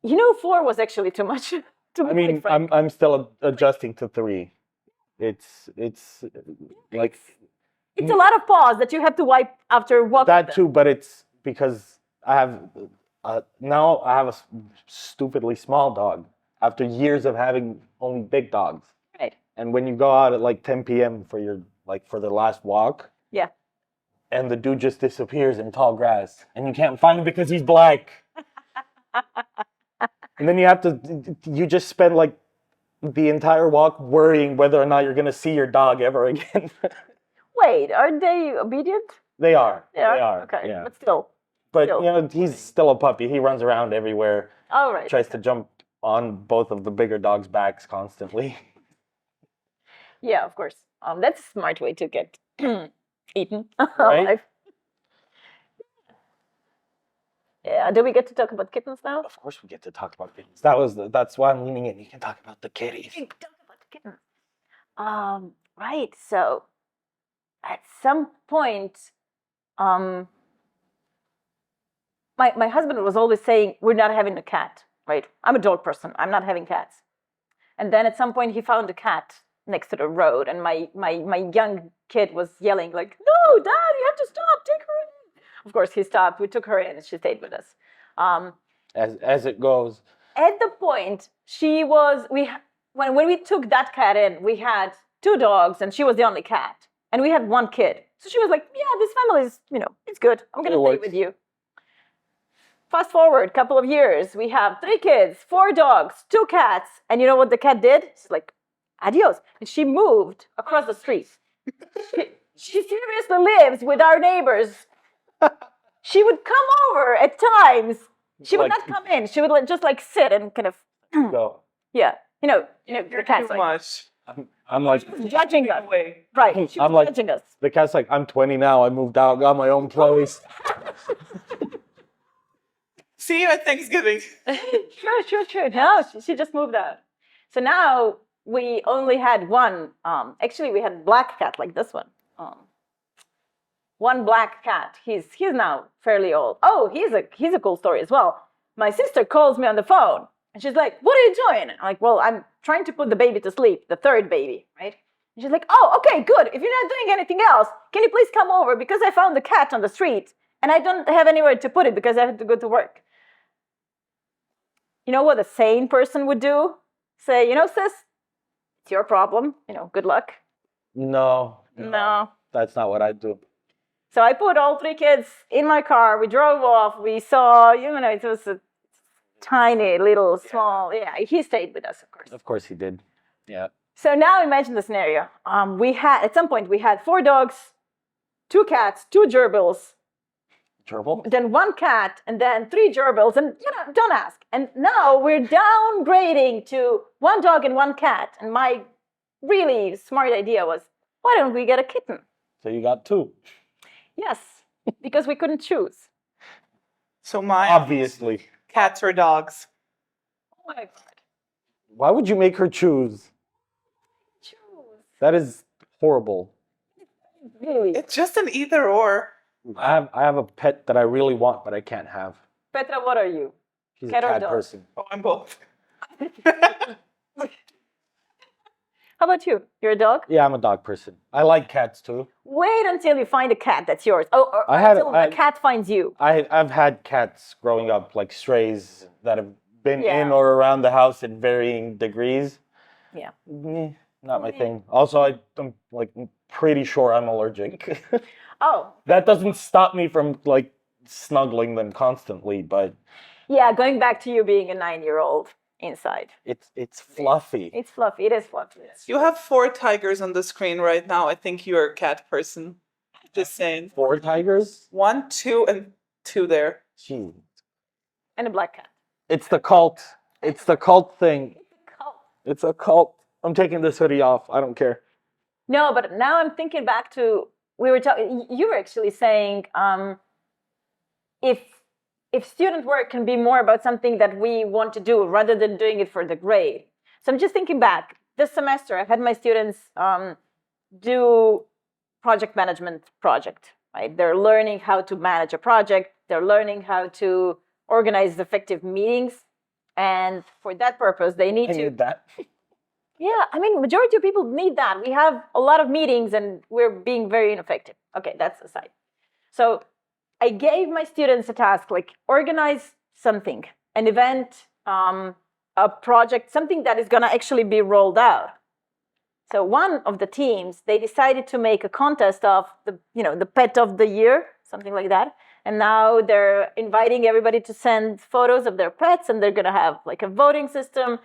4 was actually too much. To be I mean, quite frank. I'm still adjusting to 3. It's like It's a lot of paws that you have to wipe after walking. that them. too, but it's because I have now I have a stupidly small dog after years of having only big dogs. Right. And when you go out at like 10 p.m. for the last walk, Yeah. and the dude just disappears in tall grass, and you can't find him because he's black. And then you just spend like the entire walk worrying whether or not you're gonna see your dog ever again. Wait, are they obedient? They are. They are. They are. Okay, Yeah. but still. But still. he's still a puppy. He runs around everywhere. All right. Tries to jump on both of the bigger dogs' backs constantly. Yeah, of course. That's a smart way to get eaten. Right? alive. Yeah. Do we get to talk about kittens now? Of course, we get to talk about kittens. That's why I'm leaning in. You can talk about the kitties. We can talk about the kittens. Right. So, at some point, my husband was always saying, "We're not having a cat." Right? I'm a dog person. I'm not having cats. And then at some point, he found a cat next to the road, and my young kid was yelling like, "No, Dad, you have to stop! Take her in!" Of course, he stopped. We took her in, and she stayed with us. As it goes. At the point when we took that cat in, we had 2 dogs, and she was the only cat, and we had 1 kid. So she was like, "Yeah, this family is, it's good. I'm gonna It stay works. with you." Fast forward a couple of years, we have 3 kids, 4 dogs, 2 cats, and you know what the cat did? She's like, "Adios," and she moved across the street. She seriously lives with our neighbors. She would come over at times. She would Like- not come in. She would just sit and kind of, Go. yeah, the You're cat's too like much. I'm like judging us. Away. Right, she was I'm like- judging us. the cat's like, I'm 20 now. I moved out, got my own place. See you at Thanksgiving. Sure. No, she just moved out. So now we only had one. Actually, we had a black cat like this one. One black cat. He's now fairly old. Oh, he's a cool story as well. My sister calls me on the phone and she's like, "What are you doing?" I'm like, "Well, I'm trying to put the baby to sleep, the 3rd baby, right?" And she's like, "Oh, okay, good. If you're not doing anything else, can you please come over because I found the cat on the street and I don't have anywhere to put it because I have to go to work. You know what a sane person would do? Say, sis, it's your problem. Good luck. No, No. that's not what I do. So I put all 3 kids in my car. We drove off. We saw, it was a tiny, little, small. Yeah, he stayed with us, of course. Of course he did. Yeah. So now imagine the scenario. At some point, we had 4 dogs, 2 cats, 2 gerbils, Gerbil? then 1 cat, and then 3 gerbils, and don't ask. And now we're downgrading to 1 dog and 1 cat. And my really smart idea was, why don't we get a kitten? So you got 2. Yes, because we couldn't choose. So my Obviously. cats or dogs. Oh my God. Why would you make her choose? Choose. That is horrible. Really. It's just an either or. I have a pet that I really want, but I can't have. Petra, what are you? She's Cat a or cat dog? person. Oh, I'm both. How about you? You're a dog? Yeah, I'm a dog person. I like cats too. Wait until you find a cat that's yours. Or until a cat finds you. I've had cats growing up, like strays that have been Yeah. in or around the house in varying degrees. Yeah. Not my thing. Also, I'm like pretty sure I'm allergic. Oh. That doesn't stop me from like snuggling them constantly, but Yeah, going back to you being a 9-year-old inside. it's fluffy. It's fluffy. It is fluffy. You have 4 tigers on the screen right now. I think you're a cat person. Just saying. 4 tigers? 1, 2, and 2 there. Jeez. And a black cat. It's the cult. It's the cult thing. It's a cult. It's a cult. I'm taking this hoodie off. I don't care. No, but now I'm thinking back to we were talking. You were actually saying if student work can be more about something that we want to do rather than doing it for the grade. So I'm just thinking back. This semester, I've had my students do project management project. Right? They're learning how to manage a project. They're learning how to organize effective meetings, and for that purpose, they need I to. need that. Yeah, I mean, majority of people need that. We have a lot of meetings and we're being very ineffective. Okay, that's aside. So I gave my students a task, like organize something, an event, a project, something that is going to actually be rolled out. So one of the teams, they decided to make a contest of the pet of the year, something like that. And now they're inviting everybody to send photos of their pets, and they're going to have like a voting system.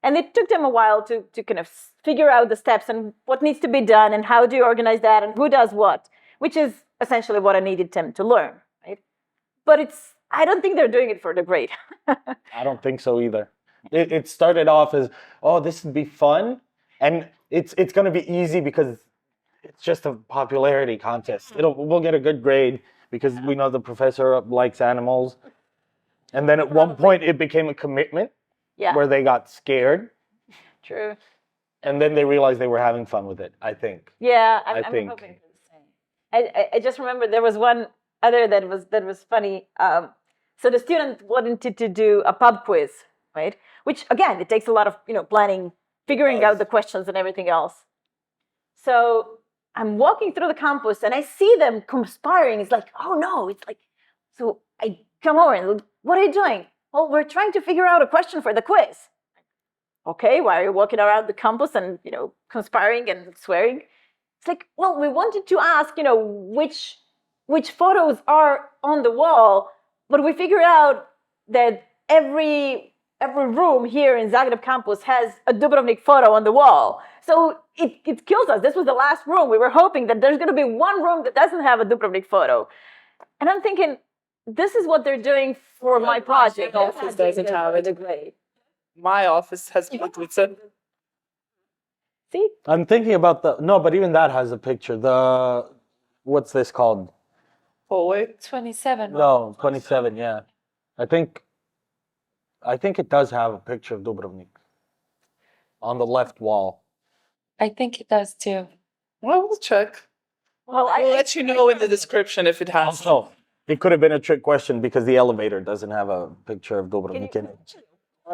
And it took them a while to kind of figure out the steps and what needs to be done and how do you organize that and who does what, which is essentially what I needed them to learn, right? But I don't think they're doing it for the grade. I don't think so either. It started off as, oh, this would be fun, and it's going to be easy because it's just a popularity contest. We'll get a good grade because we know the professor likes animals. And then at one point it became a commitment. Yeah. Where they got scared. True. And then they realized they were having fun with it, I think. Yeah, I I'm think. hoping for the same. I just remember there was one other that was funny. So the student wanted to do a pub quiz, right? Which again, it takes a lot of planning, figuring out the questions and everything else. So I'm walking through the campus and I see them conspiring. It's like, oh no, it's like, so I come over and what are you doing? Well, we're trying to figure out a question for the quiz. Okay, why are you walking around the campus and, conspiring and swearing? It's like, well, we wanted to ask, which photos are on the wall, but we figured out that every room here in Zagreb campus has a Dubrovnik photo on the wall. So it kills us. This was the last room. We were hoping that there's going to be one room that doesn't have a Dubrovnik photo. And I'm thinking, this is what they're doing for my project. Office doesn't have it. Great. My office has pizza. See? I'm thinking about no, but even that has a picture. What's this called? Hallway. 27. No, 27, yeah. I think it does have a picture of Dubrovnik on the left wall. I think it does too. Well, we'll check. Well, I'll let you know in the description if it has. Also, it could have been a trick question because the elevator doesn't have a picture of Dubrovnik in it.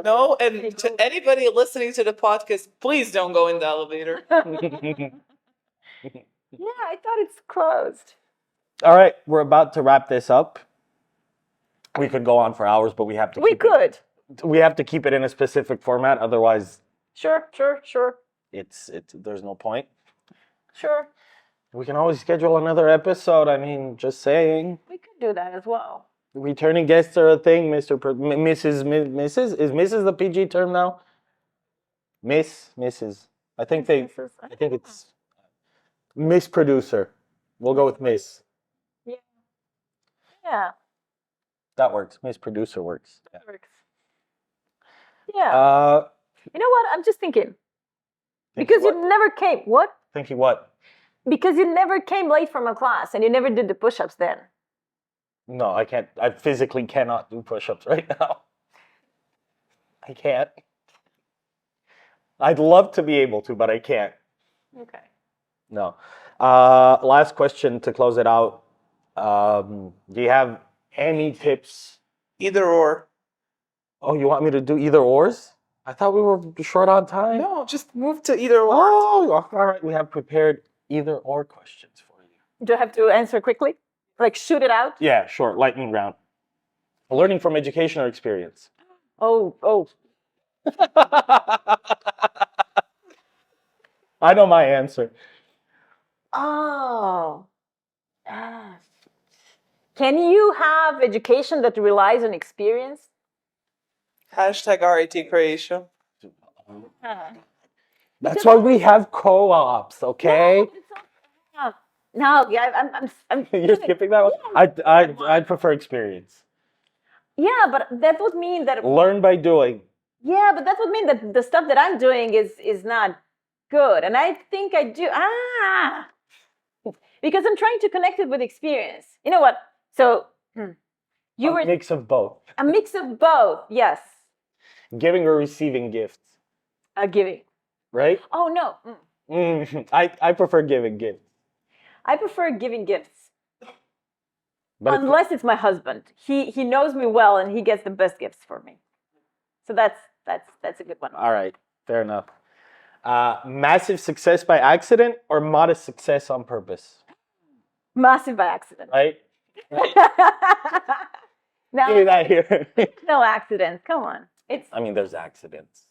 No, and to anybody listening to the podcast, please don't go in the elevator. Yeah, I thought it's closed. All right, we're about to wrap this up. We could go on for hours, but we have to. We could. We have to keep it in a specific format, otherwise, Sure. it's there's no point. Sure. We can always schedule another episode. I mean, just saying. We could do that as well. Returning guests are a thing, Mrs. Is Mrs. the PG term now? Mrs. I think it's Miss Producer. We'll go with Miss. Yeah. That works. Miss Producer works. That works. Yeah. You know what? I'm just thinking. Because you never came. What? Thinking what? Because you never came late from a class and you never did the push-ups then. No, I can't. I physically cannot do push-ups right now. I can't. I'd love to be able to, but I can't. Okay. No. Last question to close it out. Do you have any tips? Either or. Oh, you want me to do either ors? I thought we were short on time. No, just move to either or. Oh, all right. We have prepared either or questions for you. Do I have to answer quickly? Like shoot it out? Yeah, sure. Lightning round. Learning from education or experience? Oh. I know my answer. Oh. Ah. Can you have education that relies on experience? Hashtag RIT Croatia. That's why we have co-ops, okay? No, yeah, I'm You're skipping that one? I'd prefer experience. Yeah, but that would mean that Learn by doing. yeah, but that would mean that the stuff that I'm doing is not good. And I think I do because I'm trying to connect it with experience. You know what? So you were A mix of both. a mix of both, yes. Giving or receiving gifts, Giving. right? Oh no. I prefer giving gifts. I prefer giving gifts. But Unless it's my husband. He knows me well and he gets the best gifts for me. So that's a good one. all right, fair enough. Massive success by accident or modest success on purpose, Massive by accident. right? Give me No, that here. no accidents. Come on. I mean, there's accidents.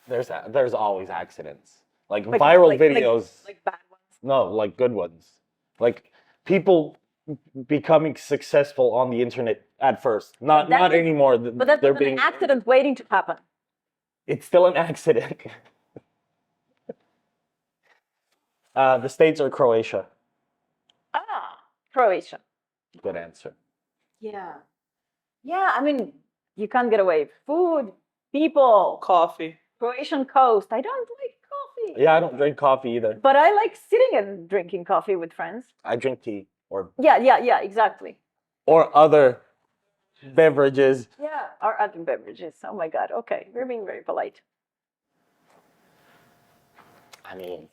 There's always accidents. Like Like- viral like- videos. like bad ones. No, like good ones. Like people becoming successful on the internet at first. Not That is- anymore. But that's They're an accident waiting to happen. It's still an accident. The States or Croatia? Croatia. Good answer. Yeah. Yeah, I mean, you can't get away. Food, people, Coffee. Croatian coast. I don't like coffee. Yeah, I don't drink coffee either. But I like sitting and drinking coffee with friends. I drink tea Yeah, exactly. or other beverages. Yeah, or other beverages. Oh my God. Okay, we're being very polite. I mean,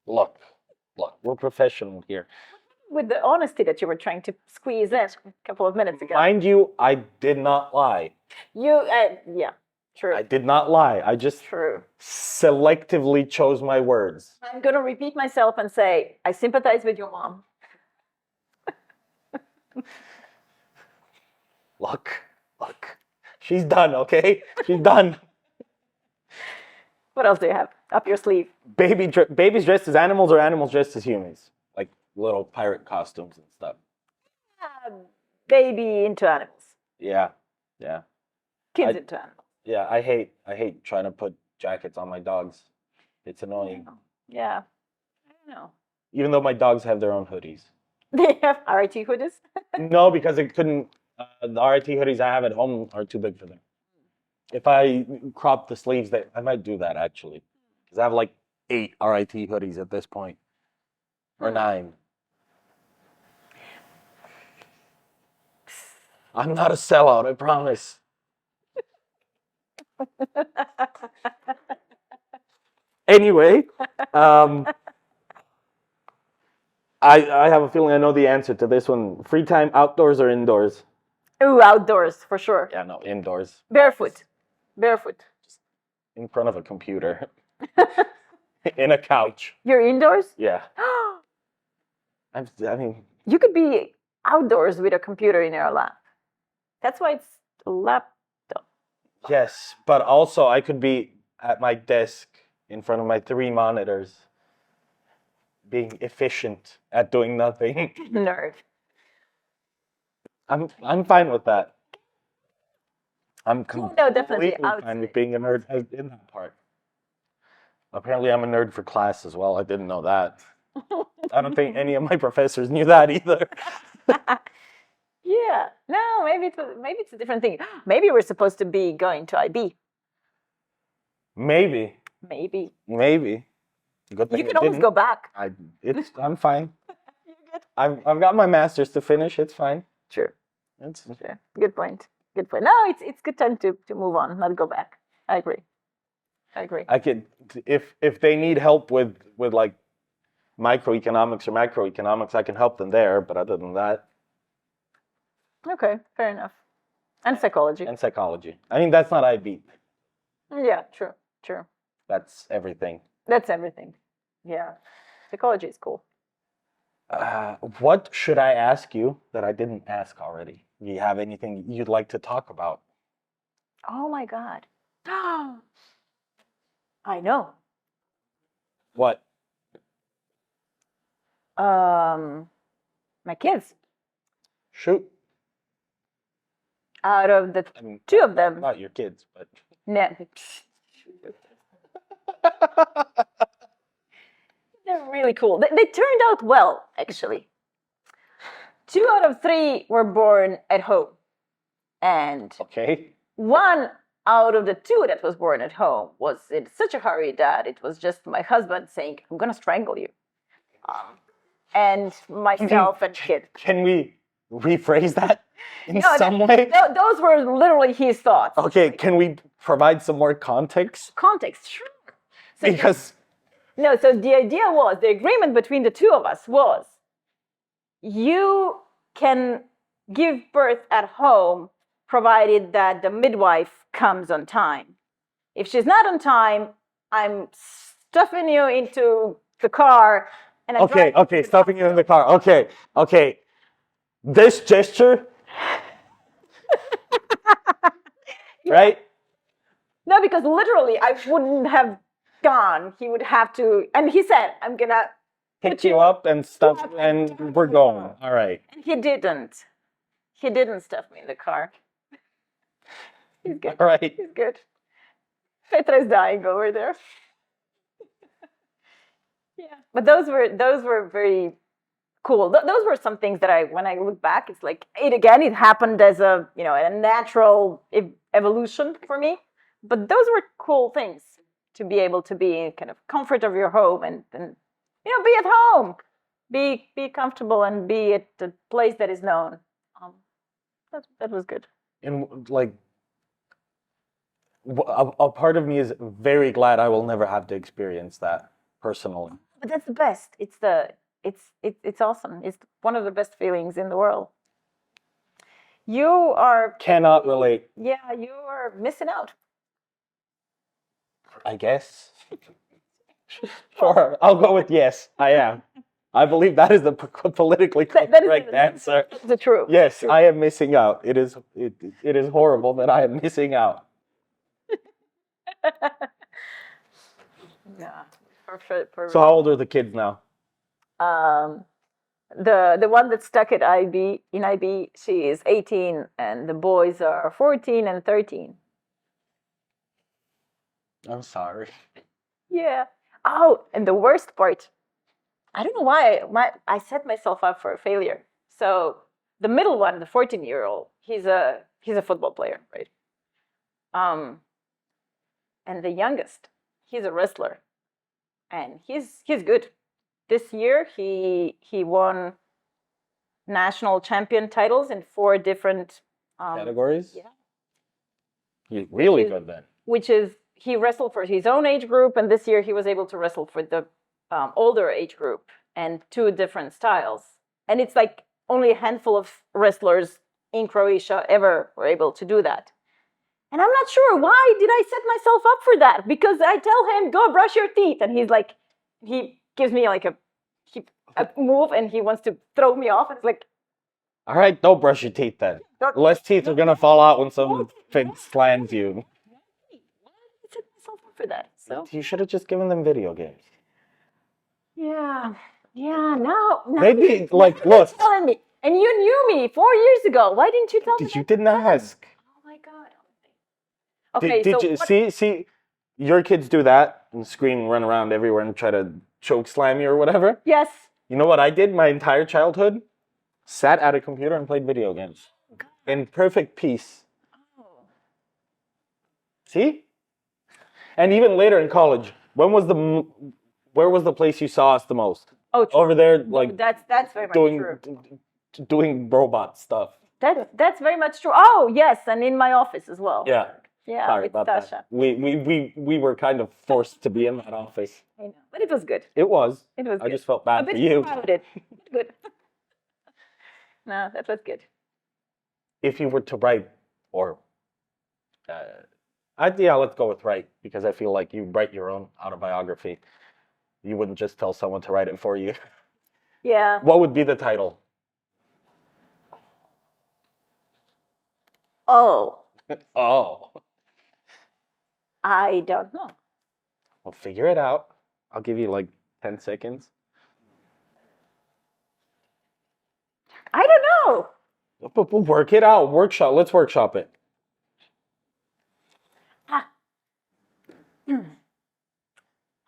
look, we're professional here. With the honesty that you were trying to squeeze in a couple of minutes ago. Mind you, I did not lie. Yeah, true. I did not lie. I just True. selectively chose my words. I'm going to repeat myself and say, I sympathize with your mom. Look. She's done, okay? She's done. What else do you have up your sleeve? Babies dressed as animals or animals dressed as humans? Like little pirate costumes and stuff. Baby into animals. Yeah. Kids I- into animals. Yeah, I hate trying to put jackets on my dogs. It's annoying. Yeah. I don't know. Even though my dogs have their own hoodies. They have RIT hoodies. No, because it couldn't. The RIT hoodies I have at home are too big for them. If I crop the sleeves, I might do that actually, because I have like 8 RIT hoodies at this point, or 9. I'm not a sellout, I promise. Anyway, I have a feeling I know the answer to this one. Free time outdoors or indoors? Ooh, outdoors for sure. Yeah, no, indoors. Barefoot. In front of a computer. In a couch. You're indoors? Yeah. I mean, You could be outdoors with a computer in your lap. That's why it's a laptop. yes, but also I could be at my desk in front of my 3 monitors, being efficient at doing nothing. Nerd. I'm fine with that. I'm No, definitely, completely I would fine with say. being a nerd in that part. Apparently, I'm a nerd for class as well. I didn't know that. I don't think any of my professors knew that either. Yeah. No, maybe it's a different thing. Maybe we're supposed to be going to IB. Maybe, Maybe. maybe. Good thing You I can always didn't. go back. I'm fine. You're good. I've got my master's to finish. It's fine. True. It's Sure. Good point. Good point. No, it's good time to move on, not go back. I agree. I agree. I could if they need help with like microeconomics or macroeconomics, I can help them there. But other than that, Okay, fair enough. And psychology. and psychology. I mean, that's not IB. Yeah, true. True. That's everything. That's everything. Yeah. Psychology is cool. What should I ask you that I didn't ask already? Do you have anything you'd like to talk about? Oh my God. I know. What? My kids. Shoot. Out of the I mean, 2 of them. not your kids, but No. They're really cool. They turned out well, actually. 2 out of 3 were born at home. And okay. 1 out of the 2 that was born at home was in such a hurry that it was just my husband saying, I'm going to strangle you. And myself and kid. Can we rephrase that in No, some way? Those were literally his thoughts. Okay, can we provide some more context? Context, sure. So Because no, so the idea was, the agreement between the 2 of us was, you can give birth at home provided that the midwife comes on time. If she's not on time, I'm stuffing you into the car and I'm driving you okay, to the stuffing it in the car. Okay. This gesture, right? No, because literally I wouldn't have gone. He would have to, and he said, I'm gonna Pick put you you up and stuff, up and and we're going. All right. And he didn't. He didn't stuff me in the car. He's good. All right. He's good. Petra is dying over there. Yeah. But those were very cool. Those were some things that when I look back, it's like it happened as a natural evolution for me. But those were cool things to be able to be in kind of comfort of your home and be at home, be comfortable and be at a place that is known. That was good. And like, a part of me is very glad I will never have to experience that personally. But that's the best. It's awesome. It's one of the best feelings in the world. You are Cannot relate, Yeah, you are missing out. I guess. Sure, I'll go with yes, I am. I believe that is the politically That is correct answer. the truth. Yes, I am missing out. It is horrible that I am missing out. Yeah. Perfect. So how old are the kids now? The one that's stuck at IB, she is 18, and the boys are 14 and 13. I'm sorry. Yeah. Oh, and the worst part, I don't know why I set myself up for a failure. So the middle one, the 14-year-old, he's a football player, right? And the youngest, he's a wrestler, and he's good. This year he won national champion titles in 4 different Categories? Yeah. He's really Which is- good then. which is he wrestled for his own age group, and this year he was able to wrestle for the older age group and 2 different styles. And it's like only a handful of wrestlers in Croatia ever were able to do that. And I'm not sure why did I set myself up for that, because I tell him, go brush your teeth, and he gives me like a I move and he wants to throw me off. It's like, All right, don't brush your teeth then. Less teeth are gonna fall out when something slams you. I set myself up for that. So You should have just given them video games. yeah. Now Maybe, now like, you're look. telling me, and you knew me 4 years ago. Why didn't you tell me? You didn't ask. Oh my god. Okay, Did so you what- see your kids do that and scream and run around everywhere and try to choke slam you or whatever? yes. You know what I did my entire childhood? Sat at a computer and played video games. In perfect peace. See? And even later in college, where was the place you saw us the most? Oh, true. Over there, like that's very much doing true. doing robot stuff. That's very much true. Oh yes, and in my office as well. Yeah. Yeah, Sorry with about Stasha. that. We were kind of forced to be in that office. I know, but it was good. It was. It was. I good. just felt A bad bit for you. crowded. Good. No, that was good. If you were to write, or yeah, let's go with write, because I feel like you write your own autobiography. You wouldn't just tell someone to write it for you. Yeah. What would be the title? Oh, Oh, I don't know. well, figure it out. I'll give you like 10 seconds. I don't know. But we'll work it out. Workshop. Let's workshop it.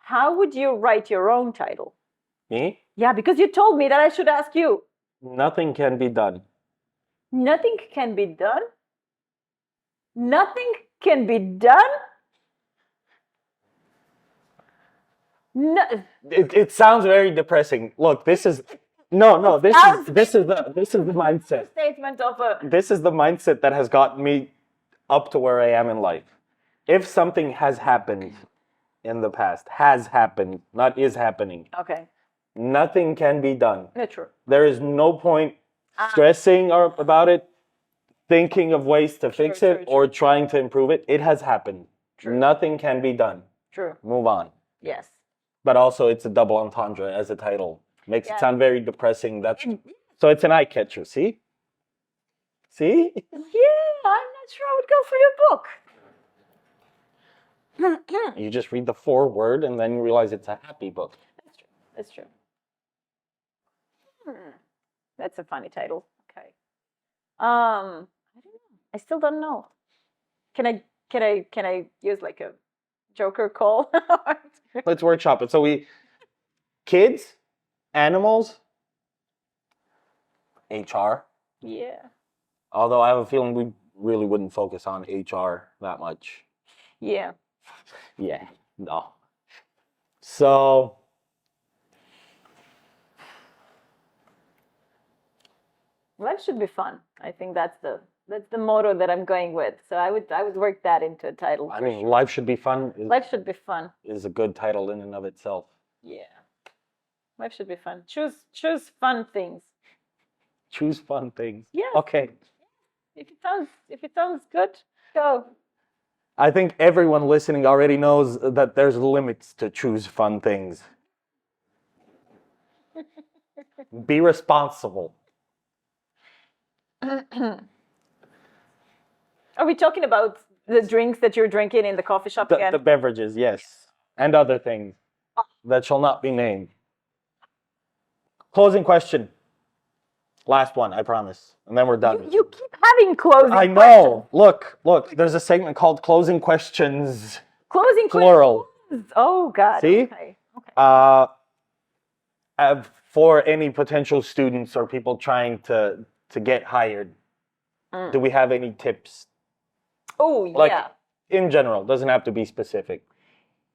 How would you write your own title? Me? Yeah, because you told me that I should ask you. Nothing can be done. Nothing can be done. Nothing can be done. No. It sounds very depressing. Look, this is no. This is the mindset. Statement of a. This is the mindset that has gotten me up to where I am in life. If something has happened in the past, has happened, not is happening, Okay. nothing can be done. No, true. There is no point stressing about it, thinking of ways to fix true, it, or trying to improve it. It has happened. True. Nothing can be done. True. Move on. Yes. But also, it's a double entendre as a title. Makes Yeah. it sound very depressing. So it's an eye catcher. See? See? Yeah, I'm not sure I would go for your book. You just read the foreword and then you realize it's a happy book. That's true. That's true. That's a funny title. Okay. I don't know. I still don't know. Can I use like a Joker call? Let's workshop it. So kids, animals, HR. Yeah. Although I have a feeling we really wouldn't focus on HR that much. Yeah. Yeah, no. So Life should be fun. I think that's the motto that I'm going with. So I would work that into a title. I for mean, sure. life should be fun Life should be fun. is a good title in and of itself. Yeah. Life should be fun. Choose fun things. Choose fun things. Yeah. Okay. If it sounds good, go. I think everyone listening already knows that there's limits to choose fun things. Be responsible. Are we talking about the drinks that you're drinking in the coffee shop again? The beverages, yes. And other things that shall not be named. Closing question. Last one, I promise. And then we're done. You keep having closing I know. Look, there's a segment called Closing Questions. Closing Plural. questions. Oh, God. See? Okay. For any potential students or people trying to get hired, do we have any tips? Oh, Like, yeah. in general, doesn't have to be specific.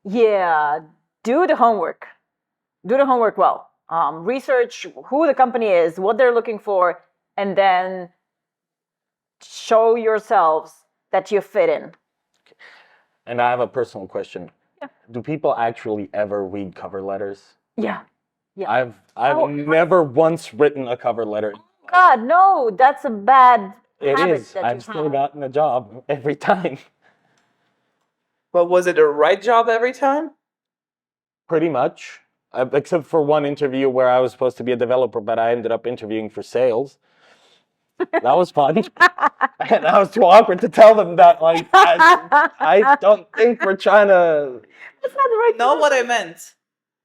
Yeah. Do the homework. Do the homework well. Research who the company is, what they're looking for, and then show yourselves that you fit in. And I have a personal question. Yeah. Do people actually ever read cover letters? Yeah. Yeah. I've never once written a cover letter. God, no, that's a bad It habit is. that I've you still have. gotten a job every time. But was it a right job every time? Pretty much. except for one interview where I was supposed to be a developer, but I ended up interviewing for sales. That was fun. And I was too awkward to tell them that, like, I don't think we're trying to... That's not the right. No, what I meant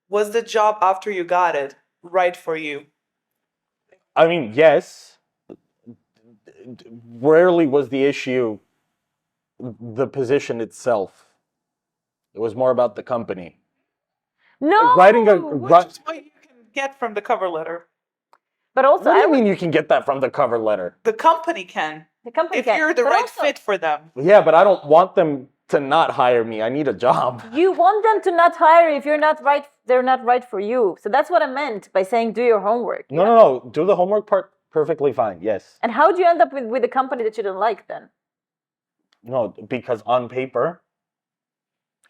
was the job after you got it right for you. I mean, yes. Rarely was the issue the position itself. It was more about the company. No. Writing a... Which is what you can get from the cover letter. But also, What do you mean you can get that from the cover letter? The company can. the company If can. you're the But right also, fit for them. Yeah, but I don't want them to not hire me. I need a job. You want them to not hire if you're not right. They're not right for you. So that's what I meant by saying do your homework. No. Do the homework part perfectly fine. Yes. And how do you end up with a company that you don't like then? No, because on paper,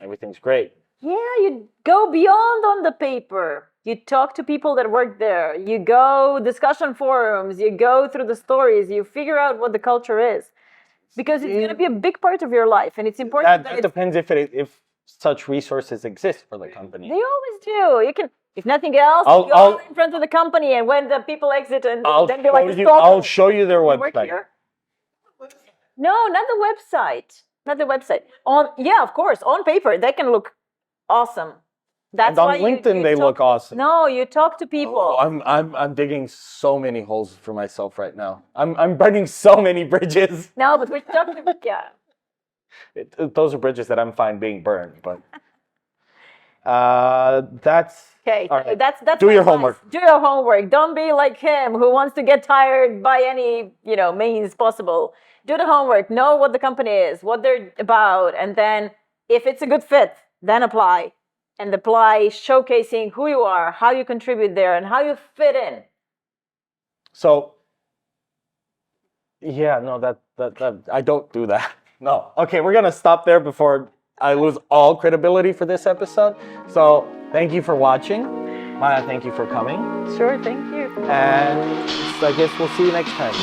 everything's great. Yeah, you go beyond on the paper. You talk to people that work there. You go discussion forums. You go through the stories. You figure out what the culture is. Because it's going to be a big part of your life. And it's important That depends if such resources exist for the company. They always do. You can, if nothing else, I'll- go I'll- in front of the company, and when the people exit, and I'll then they're like, show you, "Stop, I'll show you their you work website. here?" No, not the website. Not the website. Yeah, of course, on paper they can look awesome. That's And on why LinkedIn you they talk, look awesome. No, you talk to people. Oh, I'm digging so many holes for myself right now. I'm burning so many bridges. No, but we're talking about yeah. Those are bridges that I'm fine being burned, but that's Okay, all right. that's Do my your advice. homework. Do your homework. Don't be like him who wants to get tired by any means possible. Do the homework. Know what the company is, what they're about, and then if it's a good fit, then apply. And apply showcasing who you are, how you contribute there, and how you fit in. So yeah, no, that I don't do that. No. Okay, we're gonna stop there before I lose all credibility for this episode. So thank you for watching. Maja, thank you for coming. Sure, thank you. And I guess we'll see you next time.